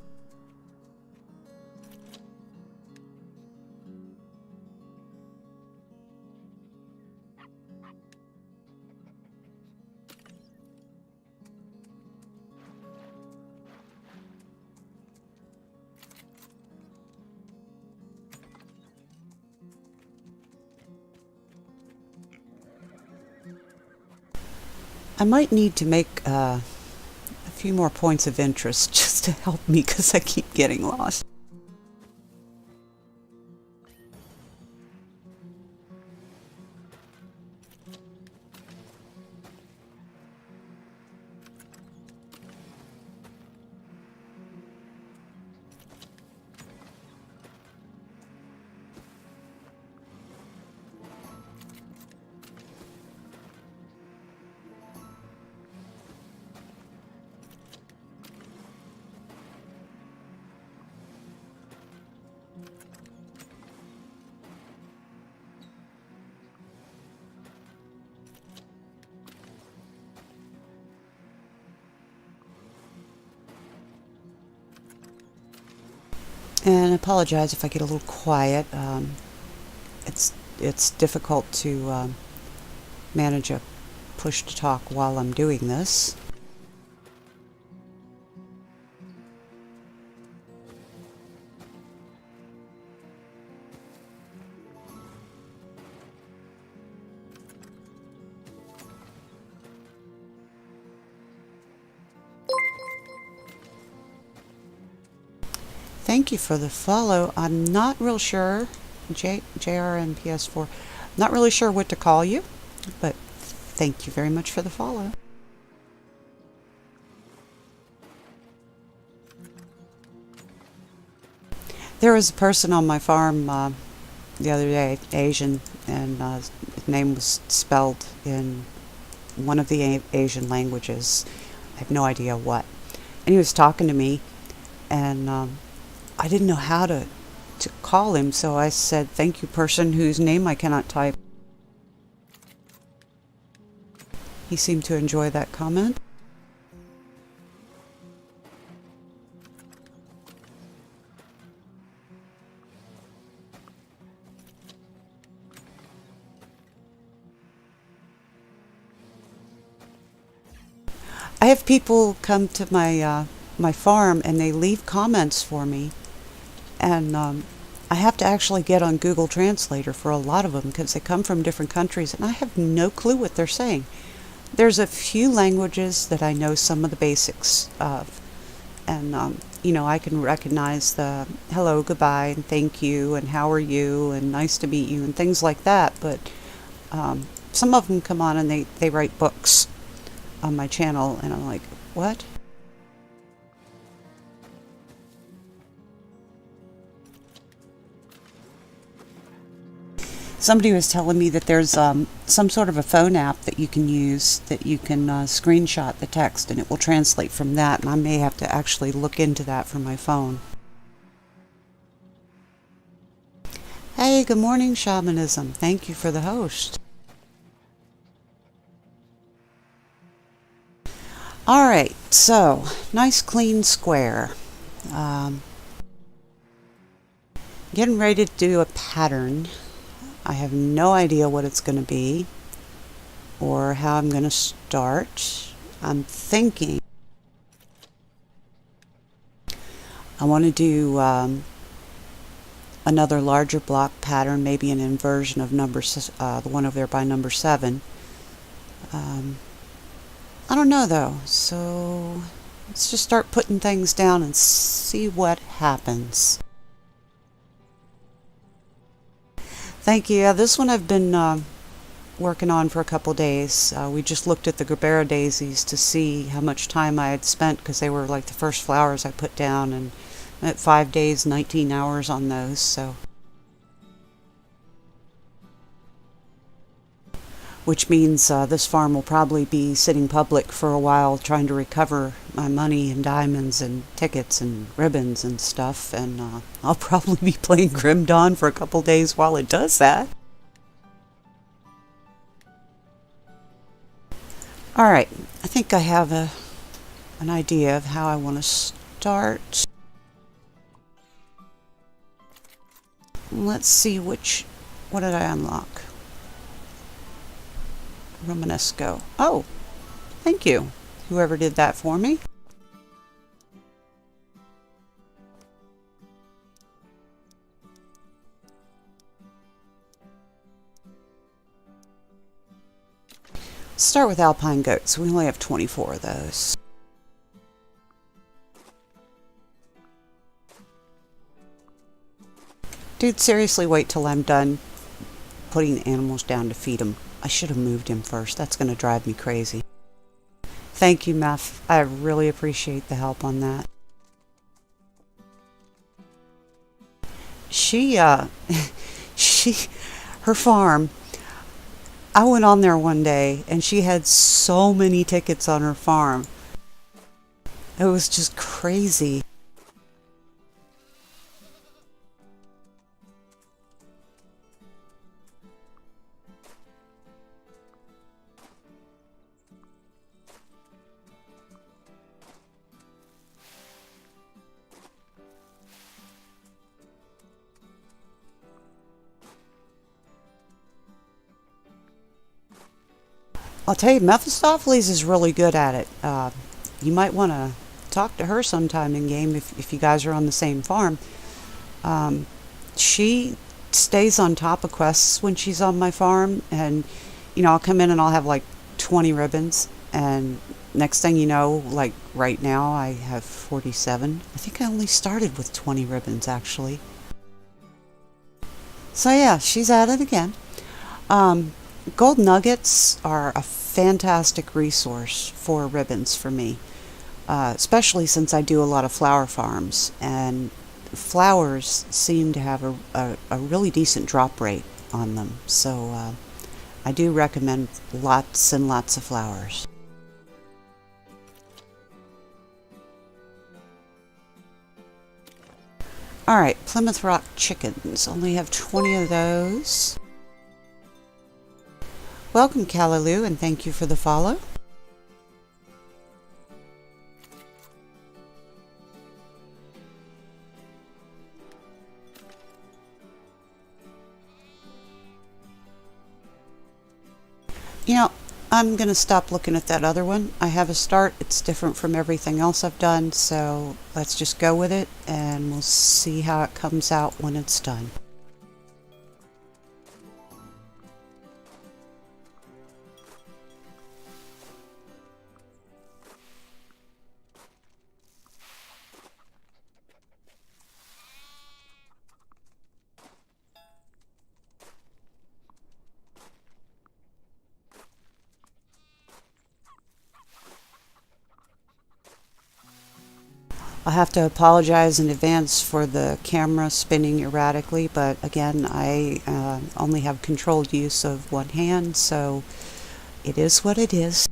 I might need to make a few more points of interest just to help me because I keep getting lost. And I apologize if I get a little quiet. It's difficult to manage a push to talk while I'm doing this. Thank you for the follow. I'm not real sure, JRNPS4, not really sure what to call you, but thank you very much for the follow. There was a person on my farm the other day, Asian, and his name was spelled in one of the Asian languages. I have no idea what. And he was talking to me, and I didn't know how to call him, so I said, "Thank you, person whose name I cannot type." He seemed to enjoy that comment. I have people come to my farm and they leave comments for me, and I have to actually get on Google Translator for a lot of them because they come from different countries and I have no clue what they're saying. There's a few languages that I know some of the basics of, and I can recognize the hello, goodbye, and thank you, and how are you, and nice to meet you, and things like that, but some of them come on and they write books on my channel, and I'm like, what? Somebody was telling me that there's some sort of a phone app that you can use that you can screenshot the text and it will translate from that, and I may have to actually look into that for my phone. Hey, good morning, Shamanism. Thank you for the host. Alright, so, nice clean square. Getting ready to do a pattern. I have no idea what it's going to be or how I'm going to start. I'm thinking I want to do another larger block pattern, maybe an inversion of the one over there by number 7. I don't know though, so let's just start putting things down and see what happens. Thank you. Yeah, this one I've been working on for a couple days. We just looked at the Gerbera daisies to see how much time I had spent because they were like the first flowers I put down, and at 5 days, 19 hours on those. So, which means this farm will probably be sitting public for a while, trying to recover my money and diamonds and tickets and ribbons and stuff. And I'll probably be playing Grim Dawn for a couple days while it does that. All right, I think I have an idea of how I want to start. Let's see what did I unlock? Romanesco. Oh, thank you, whoever did that for me. Start with alpine goats. We only have 24 of those. Dude, seriously, wait till I'm done putting animals down to feed them. I should have moved him first. That's going to drive me crazy. Thank you, Meph. I really appreciate the help on that. She, her farm, I went on there one day and she had so many tickets on her farm. It was just crazy. I'll tell you, Mephistopheles is really good at it. You might want to talk to her sometime in game if you guys are on the same farm. She stays on top of quests when she's on my farm, and I'll come in and I'll have like 20 ribbons, and next thing you know, like right now I have 47. I think I only started with 20 ribbons actually. So yeah, she's at it again. Gold nuggets are a fantastic resource for ribbons for me, especially since I do a lot of flower farms, and flowers seem to have a really decent drop rate on them. So I do recommend lots and lots of flowers. Alright, Plymouth Rock chickens. Only have 20 of those. Welcome, Callaloo, and thank you for the follow. I'm going to stop looking at that other one. I have a start. It's different from everything else I've done, so let's just go with it, and we'll see how it comes out when it's done. I'll have to apologize in advance for the camera spinning erratically, but again, I only have controlled use of one hand, so it is what it is.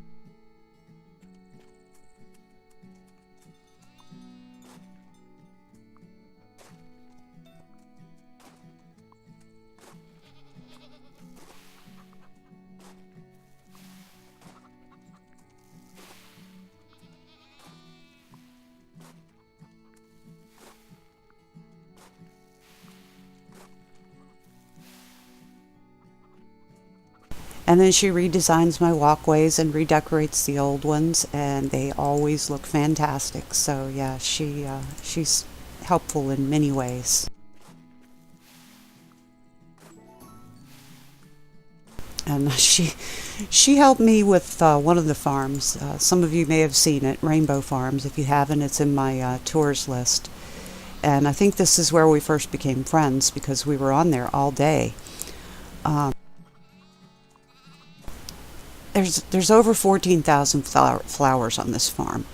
And then she redesigns my walkways and redecorates the old ones, and they always look fantastic. So yeah, she's helpful in many ways. And she helped me with one of the farms. Some of you may have seen it, Rainbow Farms. If you haven't, it's in my tours list. And I think this is where we first became friends because we were on there all day. Um, there's over 14,000 flowers on this farm.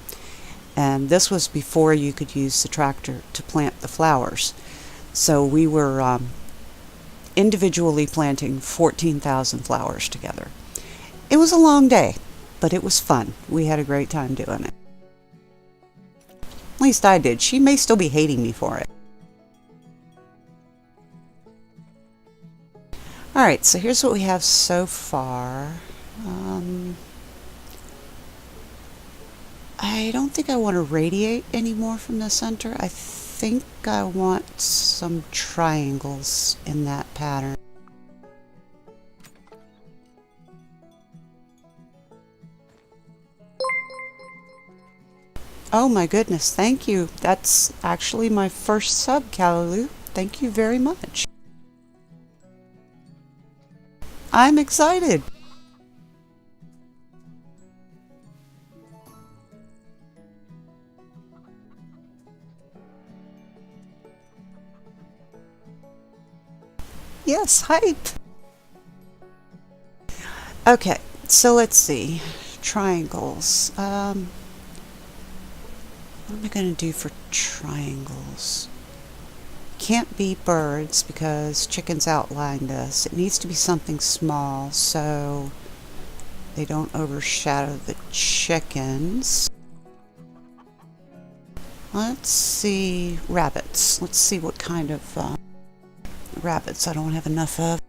And this was before you could use the tractor to plant the flowers. So we were individually planting 14,000 flowers together. It was a long day, but it was fun. We had a great time doing it. At least I did. She may still be hating me for it. Alright, so here's what we have so far. I don't think I want to radiate anymore from the center. I think I want some triangles in that pattern. Oh my goodness, thank you. That's actually my first sub, Callaloo. Thank you very much. I'm excited. Yes, hype. Okay, so let's see. Triangles. What am I going to do for triangles? Can't be birds because chickens outlined us. It needs to be something small so they don't overshadow the chickens. Let's see, rabbits. Let's see what kind of rabbits I don't have enough of.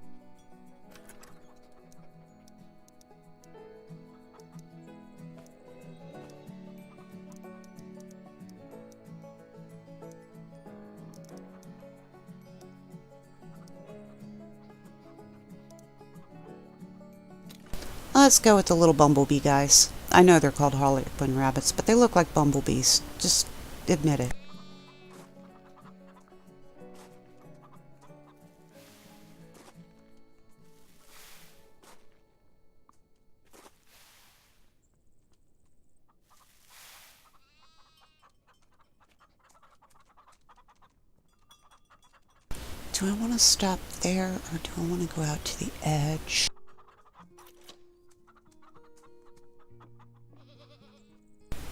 Let's go with the little bumblebee guys. I know they're called harlequin rabbits, but they look like bumblebees. Just admit it. Do I want to stop there or do I want to go out to the edge?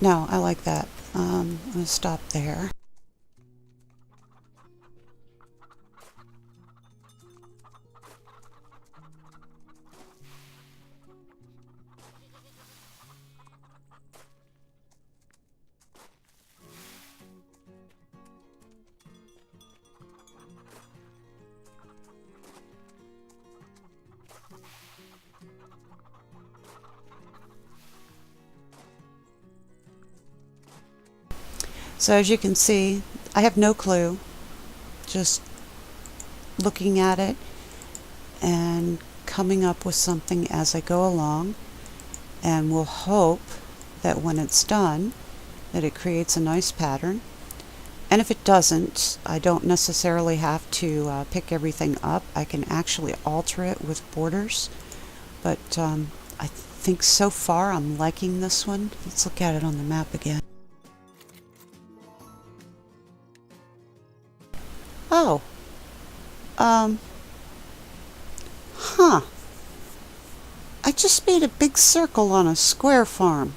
No, I like that. I'm going to stop there. So as you can see, I have no clue, just looking at it and coming up with something as I go along, and we'll hope that when it's done that it creates a nice pattern. And if it doesn't, I don't necessarily have to pick everything up. I can actually alter it with borders, but I think so far I'm liking this one. Let's look at it on the map again. Oh. Huh. I just made a big circle on a square farm.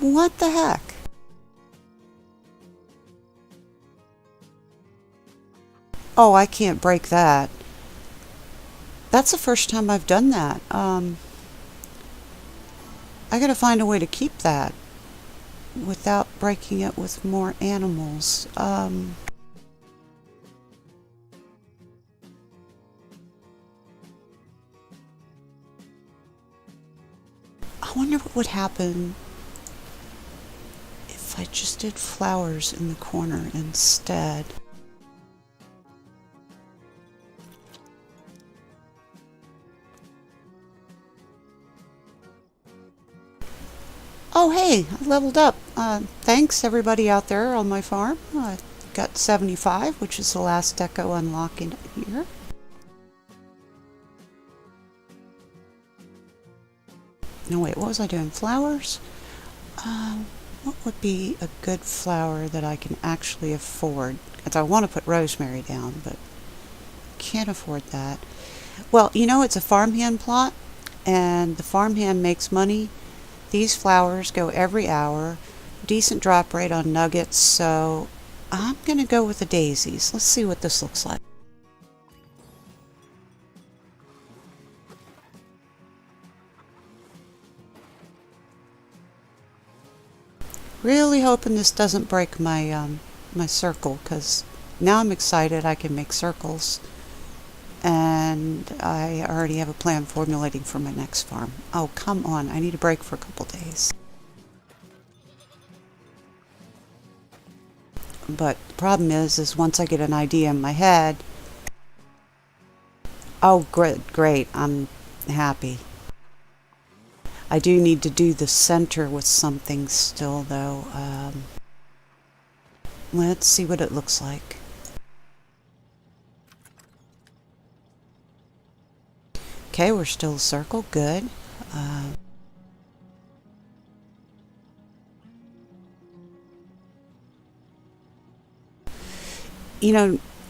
What the heck? Oh, I can't break that. That's the first time I've done that. I gotta find a way to keep that without breaking it with more animals. I wonder what would happen if I just did flowers in the corner instead. Oh hey, I leveled up. Thanks everybody out there on my farm. I got 75, which is the last deco unlock in here. No, wait, what was I doing? Flowers? What would be a good flower that I can actually afford? Because I want to put rosemary down, but can't afford that. Well, it's a farmhand plot, and the farmhand makes money. These flowers go every hour, decent drop rate on nuggets, so I'm going to go with the daisies. Let's see what this looks like. Really hoping this doesn't break my circle, because now I'm excited I can make circles, and I already have a plan formulating for my next farm. Oh, come on, I need a break for a couple days. But the problem is once I get an idea in my head, oh, great, I'm happy. I do need to do the center with something still, though. Let's see what it looks like. Okay, we're still a circle. Good. Uh,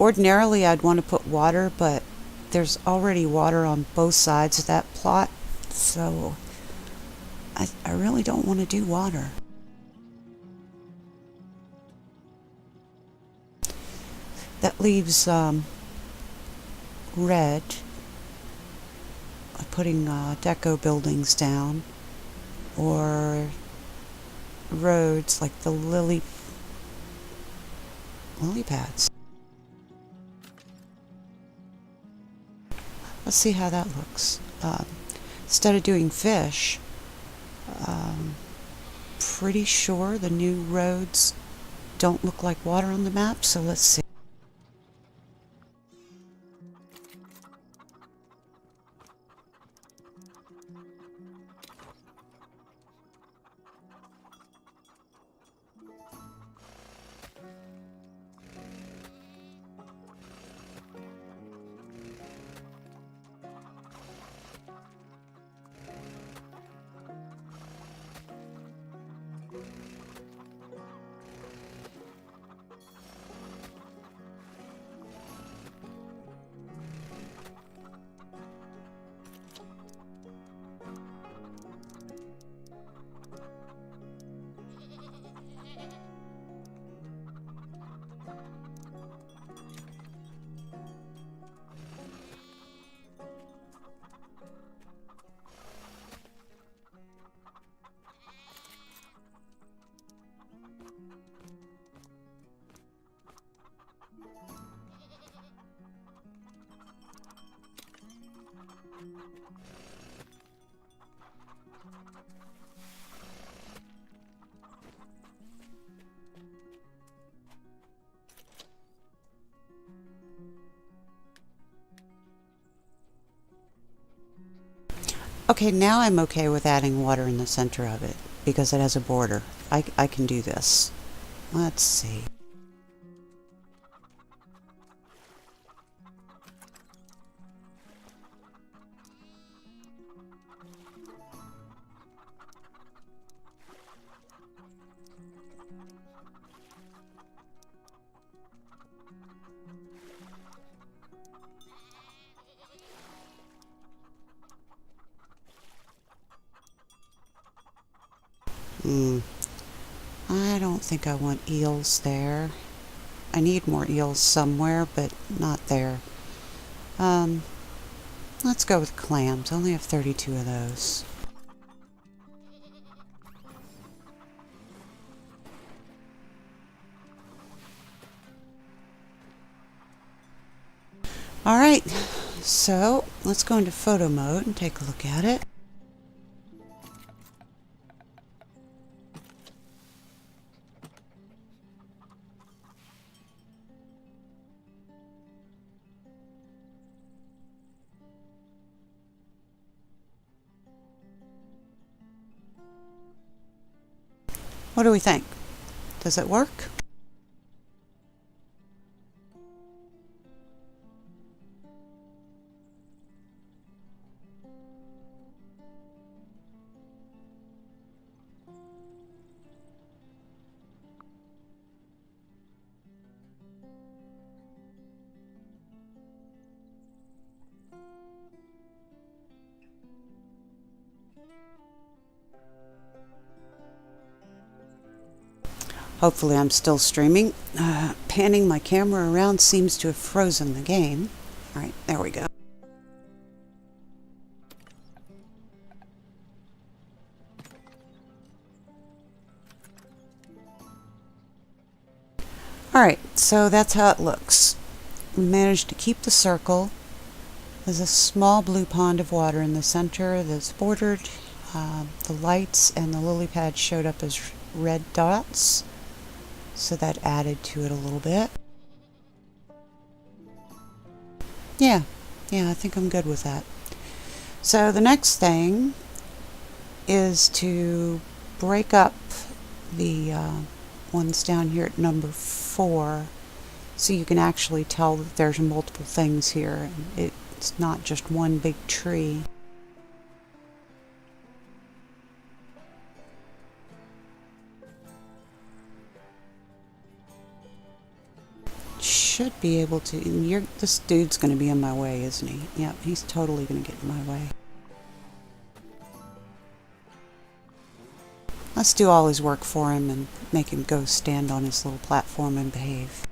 Ordinarily I'd want to put water, but there's already water on both sides of that plot, so I really don't want to do water. That leaves red, putting deco buildings down, or roads like the lily pads. Let's see how that looks. Instead of doing fish, pretty sure the new roads don't look like water on the map, so let's see. Okay, now I'm okay with adding water in the center of it because it has a border. I can do this. Let's see. Hmm. I don't think I want eels there. I need more eels somewhere, but not there. Um, let's go with clams. I only have 32 of those. Alright, so let's go into photo mode and take a look at it. What do we think? Does it work? Hopefully I'm still streaming. Panning my camera around seems to have frozen the game. Alright, there we go. Alright, so that's how it looks. We managed to keep the circle. There's a small blue pond of water in the center that's bordered. The lights and the lily pads showed up as red dots, so that added to it a little bit. Yeah, I think I'm good with that. So the next thing is to break up the ones down here at number 4, so you can actually tell that there's multiple things here. It's not just one big tree. Should be able to. This dude's going to be in my way, isn't he? Yep, he's totally going to get in my way. Let's do all his work for him and make him go stand on his little platform and behave.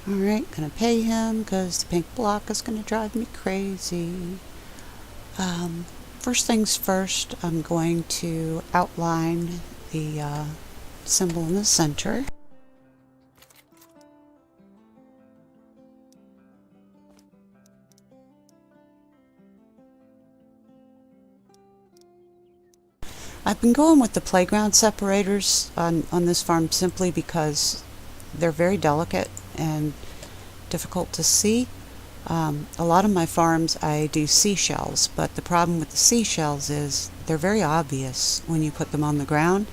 Alright, gonna pay him because the pink block is gonna drive me crazy. First things first, I'm going to outline the symbol in the center. I've been going with the playground separators on this farm simply because they're very delicate and difficult to see. A lot of my farms I do seashells, but the problem with the seashells is they're very obvious when you put them on the ground,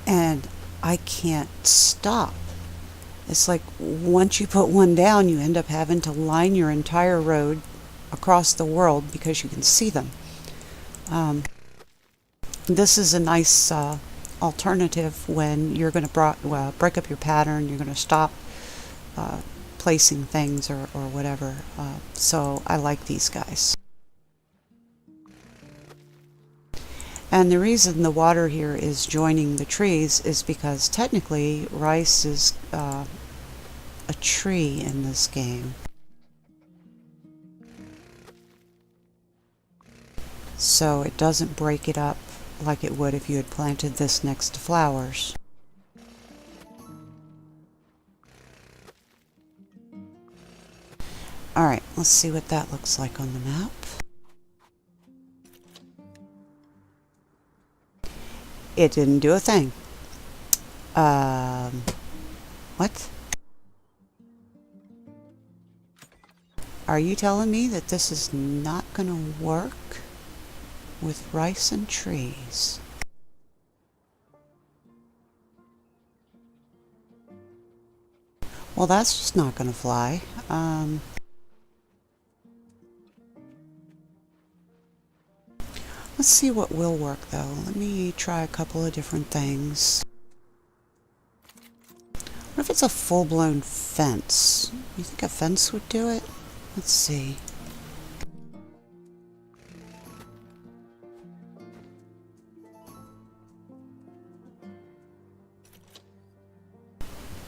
and I can't stop. It's like once you put one down, you end up having to line your entire road across the world because you can see them. This is a nice alternative when you're going to break up your pattern, you're going to stop placing things or whatever. So I like these guys. And the reason the water here is joining the trees is because technically rice is a tree in this game. So it doesn't break it up like it would if you had planted this next to flowers. Alright, let's see what that looks like on the map. It didn't do a thing. What? Are you telling me that this is not going to work with rice and trees? Well, that's just not going to fly. Let's see what will work, though. Let me try a couple of different things. What if it's a full-blown fence? You think a fence would do it? Let's see.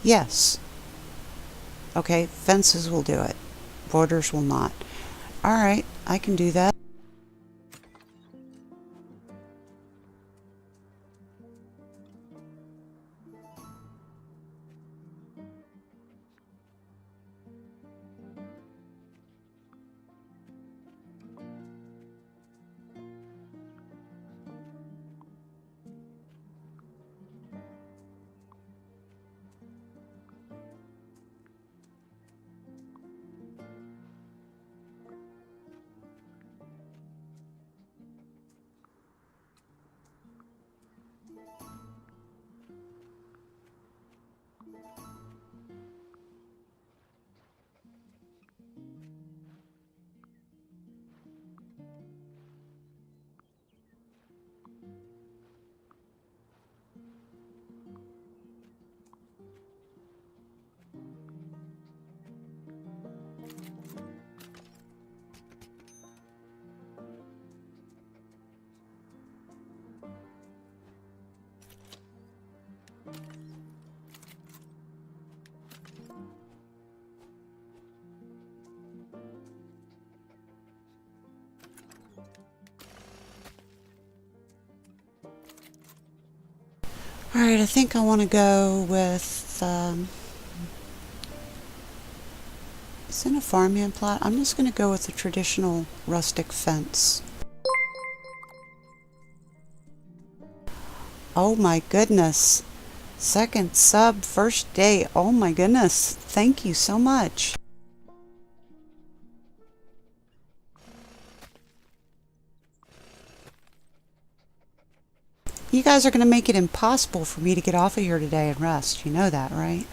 Yes. Okay, fences will do it. Borders will not. Alright, I can do that. All right, I think I want to go with, it's in a farmhand plot. I'm just going to go with a traditional rustic fence. Oh my goodness. Second sub, first day. Oh my goodness. Thank you so much. You guys are going to make it impossible for me to get off of here today and rest. You know that, right?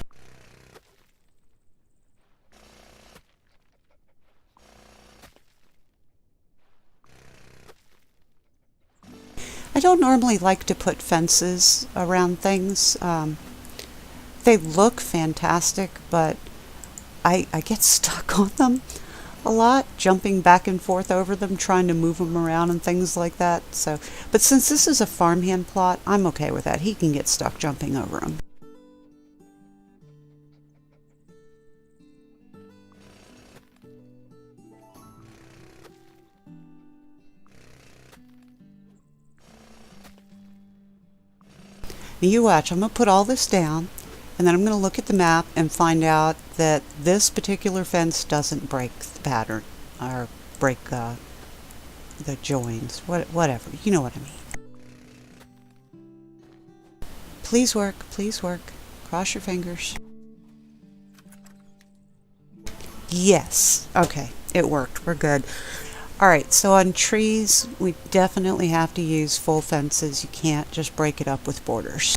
I don't normally like to put fences around things. They look fantastic, but I get stuck on them a lot, jumping back and forth over them, trying to move them around and things like that. So, but since this is a farmhand plot, I'm okay with that. He can get stuck jumping over them. Now you watch, I'm going to put all this down, and then I'm going to look at the map and find out that this particular fence doesn't break the pattern, or break the joins, whatever, you know what I mean. Please work, please work. Cross your fingers. Yes, okay, it worked, we're good. Alright, so on trees, we definitely have to use full fences. You can't just break it up with borders.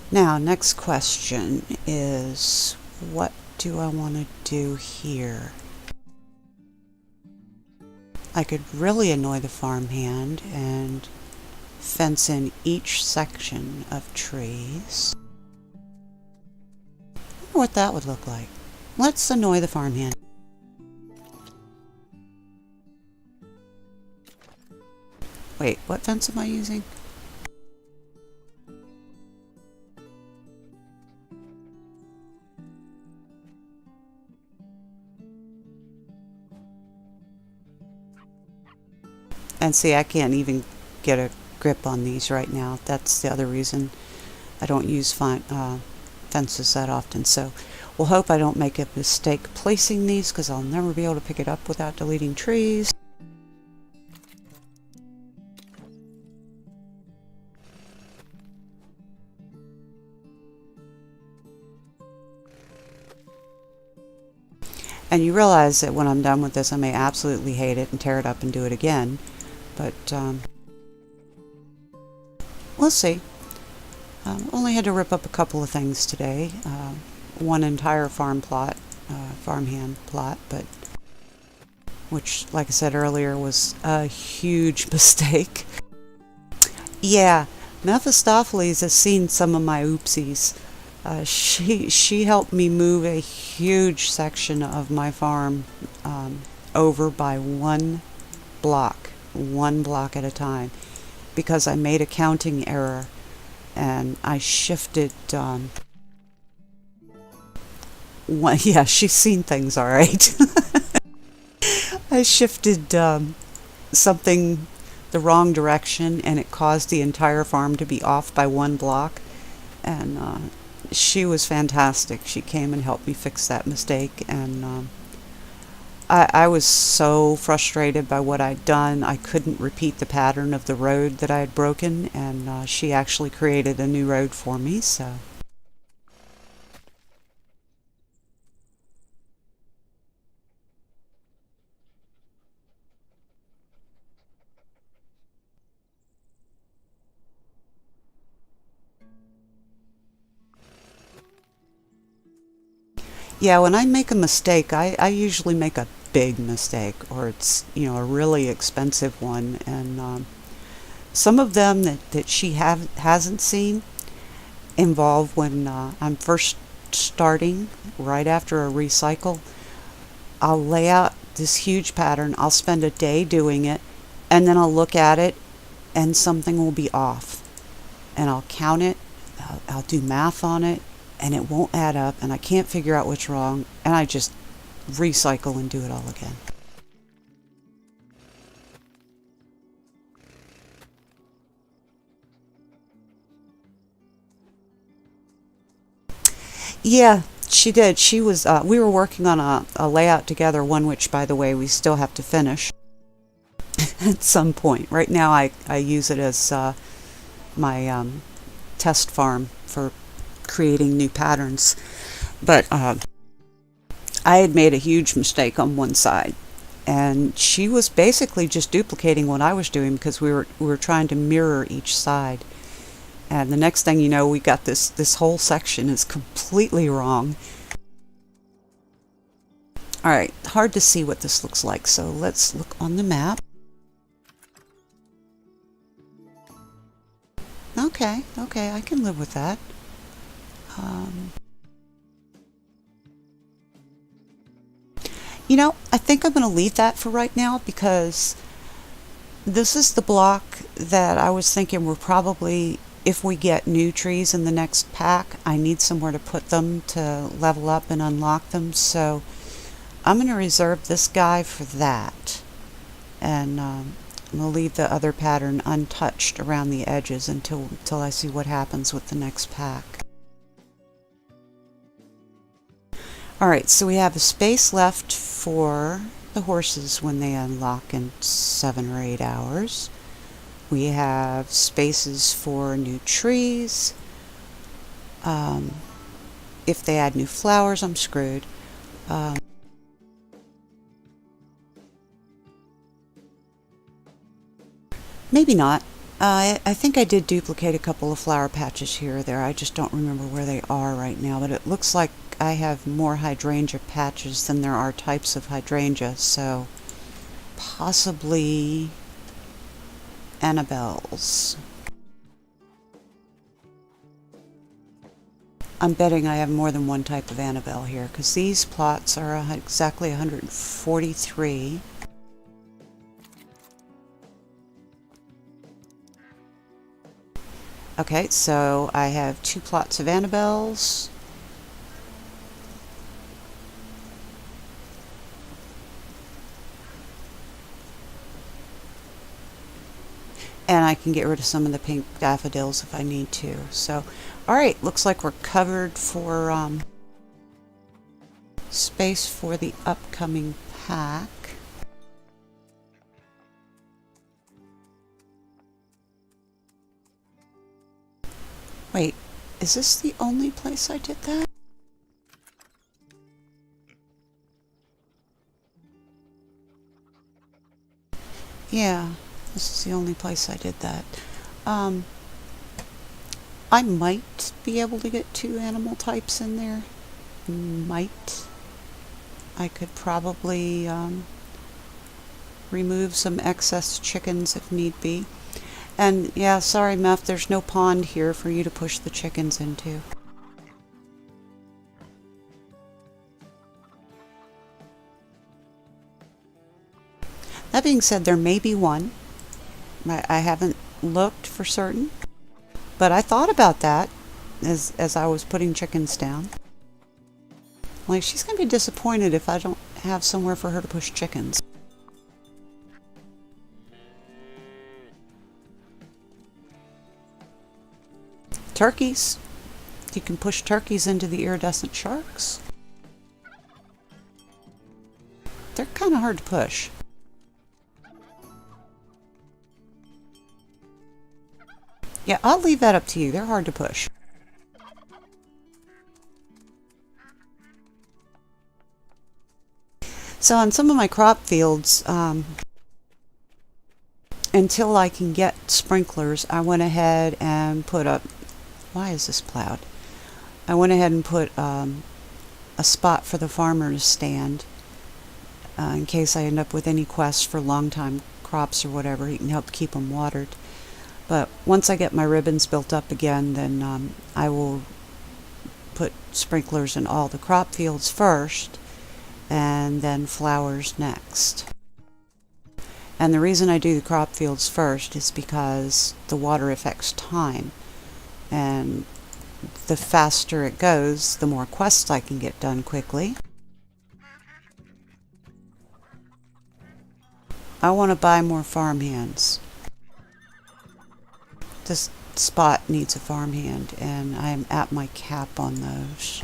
Now, next question is, what do I want to do here? I could really annoy the farmhand and fence in each section of trees. I wonder what that would look like. Let's annoy the farmhand. Wait, what fence am I using? And see, I can't even get a grip on these right now. That's the other reason I don't use fences that often. So we'll hope I don't make a mistake placing these, because I'll never be able to pick it up without deleting trees. And you realize that when I'm done with this, I may absolutely hate it and tear it up and do it again. But we'll see. Only had to rip up a couple of things today. One entire farmhand plot, but which, like I said earlier, was a huge mistake. Yeah, Mephistopheles has seen some of my oopsies. She helped me move a huge section of my farm over by one block at a time, because I made a counting error and I shifted yeah, she's seen things all right. I shifted something the wrong direction, and it caused the entire farm to be off by one block. And she was fantastic. She came and helped me fix that mistake, and I was so frustrated by what I'd done. I couldn't repeat the pattern of the road that I had broken, and she actually created a new road for me, so. Yeah, when I make a mistake, I usually make a big mistake, or it's, a really expensive one. And some of them that she hasn't seen involve when I'm first starting, right after a recycle. I'll lay out this huge pattern. I'll spend a day doing it, and then I'll look at it and something will be off. And I'll count it, I'll do math on it, and it won't add up, and I can't figure out what's wrong, and I just recycle and do it all again. Yeah, she did. She was, we were working on a layout together, one which, by the way, we still have to finish at some point. Right now, I use it as my test farm for creating new patterns. But I had made a huge mistake on one side, and she was basically just duplicating what I was doing because we were trying to mirror each side. And the next thing you know, we got this whole section is completely wrong. All right, hard to see what this looks like, so let's look on the map. Okay, I can live with that. You know, I think I'm going to leave that for right now because this is the block that I was thinking we're probably, if we get new trees in the next pack, I need somewhere to put them to level up and unlock them. So I'm going to reserve this guy for that. And I'm going to leave the other pattern untouched around the edges until I see what happens with the next pack. Alright, so we have a space left for the horses when they unlock in 7 or 8 hours. We have spaces for new trees. If they add new flowers, I'm screwed. Maybe not. I think I did duplicate a couple of flower patches here or there. I just don't remember where they are right now, but it looks like I have more hydrangea patches than there are types of hydrangea, so possibly Annabelle's. I'm betting I have more than one type of Annabelle here, because these plots are exactly 143. Okay, so I have 2 plots of Annabelles. And I can get rid of some of the pink daffodils if I need to. So, alright, looks like we're covered for space for the upcoming pack. Wait, is this the only place I did that? Yeah, this is the only place I did that. I might be able to get 2 animal types in there. Might. I could probably remove some excess chickens if need be. And yeah, sorry Muff, there's no pond here for you to push the chickens into. That being said, there may be one. I haven't looked for certain, but I thought about that as I was putting chickens down. Like, she's going to be disappointed if I don't have somewhere for her to push chickens. Turkeys. You can push turkeys into the iridescent sharks. They're kind of hard to push. Yeah, I'll leave that up to you. They're hard to push. So on some of my crop fields, until I can get sprinklers, I went ahead and put up... Why is this plowed? I went ahead and put a spot for the farmer to stand in case I end up with any quests for long-time crops or whatever. He can help keep them watered. But once I get my ribbons built up again, then I will put sprinklers in all the crop fields first, and then flowers next. And the reason I do the crop fields first is because the water affects time, and the faster it goes, the more quests I can get done quickly. I want to buy more farmhands. This spot needs a farmhand, and I'm at my cap on those.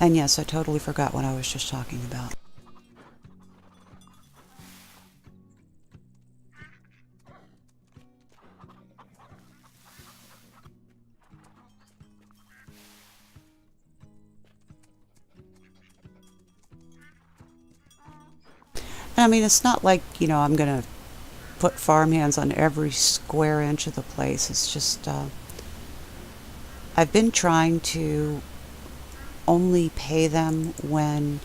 And yes, I totally forgot what I was just talking about. And I mean, it's not like, I'm going to put farmhands on every square inch of the place. It's just, I've been trying to only pay them when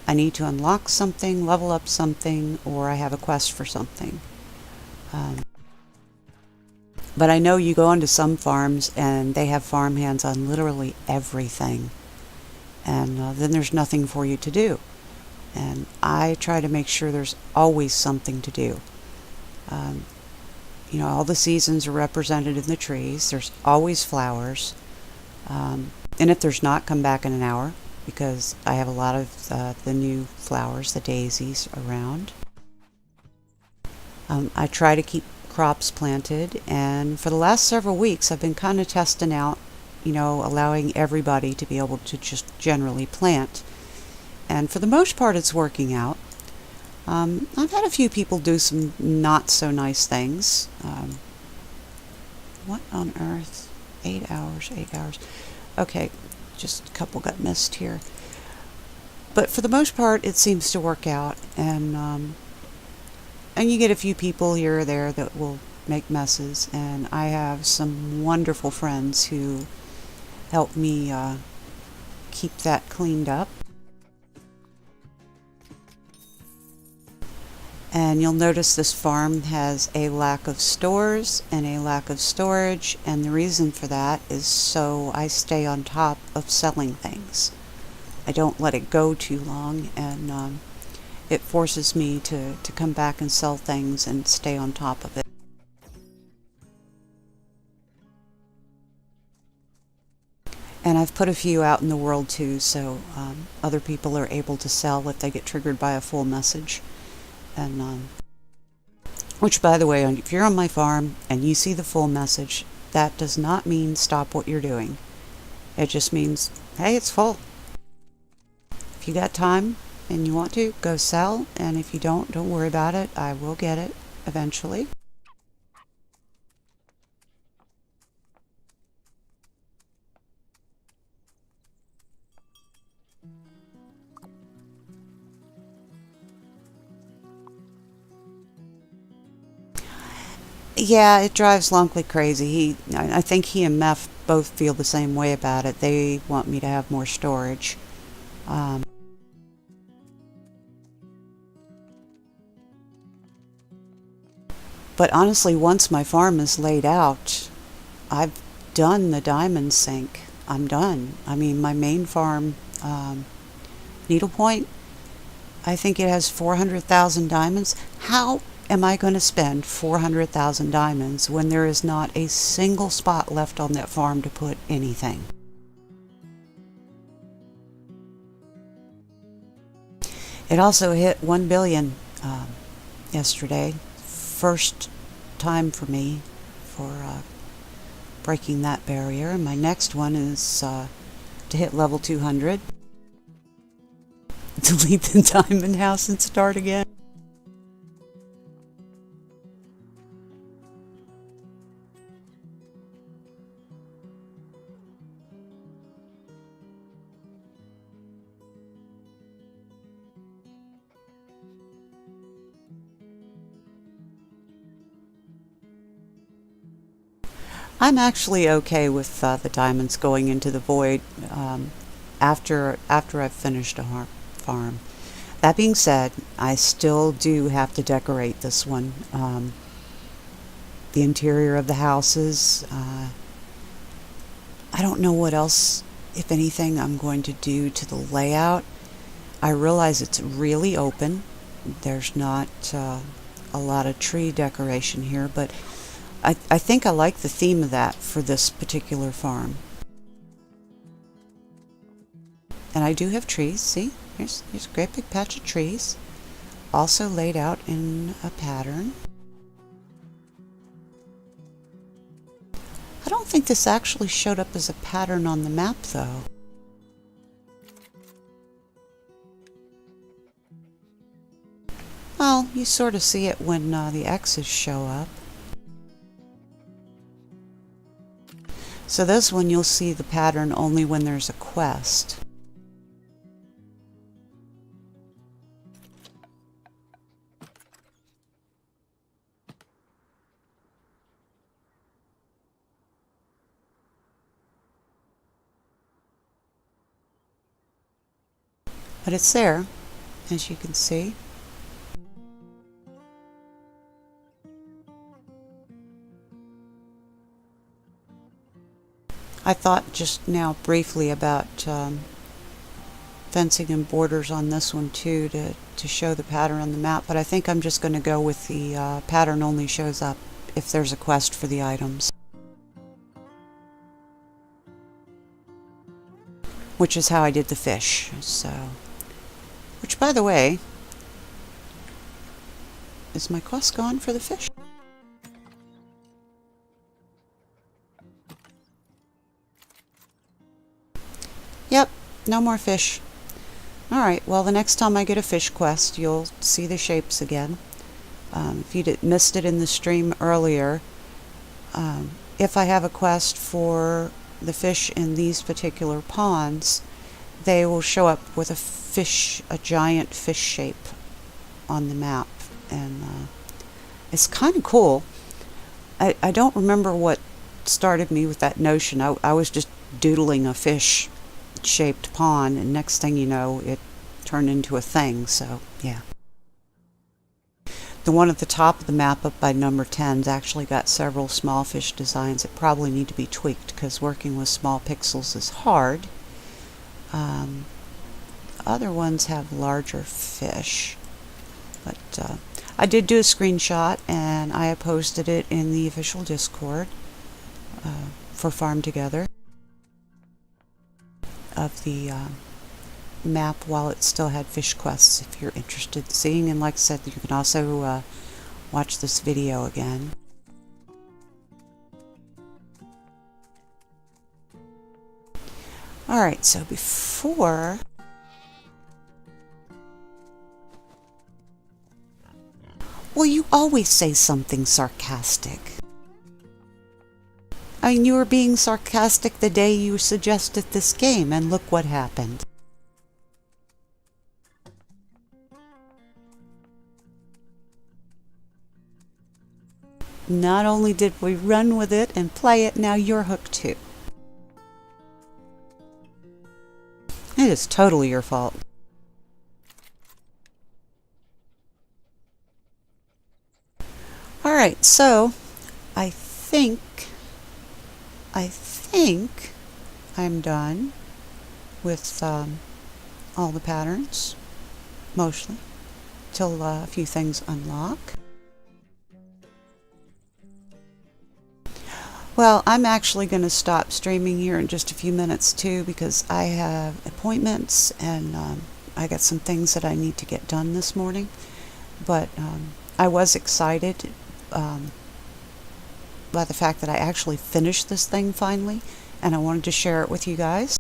I need to unlock something, level up something, or I have a quest for something. But I know you go onto some farms and they have farmhands on literally everything. And then there's nothing for you to do. And I try to make sure there's always something to do. All the seasons are represented in the trees. There's always flowers. And if there's not, come back in an hour, because I have a lot of the new flowers, the daisies, around. I try to keep crops planted, and for the last several weeks I've been kind of testing out, allowing everybody to be able to just generally plant. And for the most part it's working out. I've had a few people do some not so nice things. What on earth? 8 hours. Okay, just a couple got missed here. But for the most part it seems to work out, and you get a few people here or there that will make messes, and I have some wonderful friends who help me keep that cleaned up. And you'll notice this farm has a lack of stores and a lack of storage, and the reason for that is so I stay on top of selling things. I don't let it go too long, and it forces me to come back and sell things and stay on top of it. And I've put a few out in the world too, so other people are able to sell if they get triggered by a full message. And which, by the way, if you're on my farm and you see the full message, that does not mean stop what you're doing. It just means, hey, it's full. If you got time and you want to, go sell, and if you don't worry about it. I will get it eventually. Yeah, it drives Lonkley crazy. I think he and Meth both feel the same way about it. They want me to have more storage. Um, but honestly, once my farm is laid out, I've done the diamond sink. I'm done. I mean, my main farm, Needlepoint, I think it has 400,000 diamonds. How am I going to spend 400,000 diamonds when there is not a single spot left on that farm to put anything? It also hit 1 billion yesterday. First time for me for breaking that barrier. And my next one is to hit level 200. Delete the diamond house and start again. I'm actually okay with the diamonds going into the void after I've finished a farm. That being said, I still do have to decorate this one. The interior of the houses. I don't know what else, if anything, I'm going to do to the layout. I realize it's really open. There's not a lot of tree decoration here, but I think I like the theme of that for this particular farm. And I do have trees. See, here's a great big patch of trees, also laid out in a pattern. I don't think this actually showed up as a pattern on the map, though. Well, you sort of see it when the X's show up. So this one you'll see the pattern only when there's a quest. But it's there, as you can see. I thought just now briefly about fencing and borders on this one too to show the pattern on the map, but I think I'm just going to go with the pattern only shows up if there's a quest for the items. Which is how I did the fish. So, which, by the way, is my quest gone for the fish? Yep, no more fish. Alright, well, the next time I get a fish quest, you'll see the shapes again. If you missed it in the stream earlier, if I have a quest for the fish in these particular ponds, they will show up with a giant fish shape on the map. And it's kind of cool. I don't remember what started me with that notion. I was just doodling a fish shaped pond, and next thing you know, it turned into a thing. So yeah, the one at the top of the map up by number 10's actually got several small fish designs that probably need to be tweaked because working with small pixels is hard. Other ones have larger fish, but I did do a screenshot and I posted it in the official Discord for Farm Together of the map while it still had fish quests if you're interested in seeing. And like I said, you can also watch this video again. Alright, so before well, you always say something sarcastic. I mean, you were being sarcastic the day you suggested this game, and look what happened. Not only did we run with it and play it, now you're hooked too. It is totally your fault. Alright, so I think I'm done with all the patterns, mostly, till a few things unlock. Well, I'm actually going to stop streaming here in just a few minutes too, because I have appointments and I got some things that I need to get done this morning. But I was excited by the fact that I actually finished this thing finally, and I wanted to share it with you guys.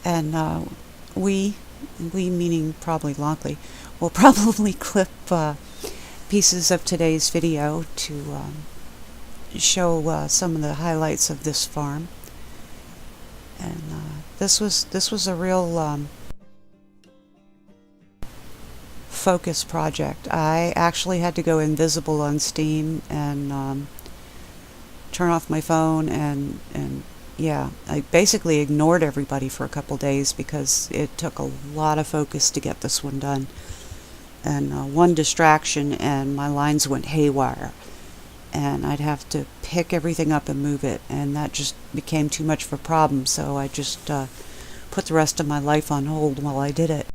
And we meaning probably Lonkley, will probably clip pieces of today's video to show some of the highlights of this farm. And this was a real focus project. I actually had to go invisible on Steam and turn off my phone, and yeah, I basically ignored everybody for a couple days because it took a lot of focus to get this one done. And one distraction and my lines went haywire. and I'd have to pick everything up and move it, and that just became too much of a problem, so I just put the rest of my life on hold while I did it.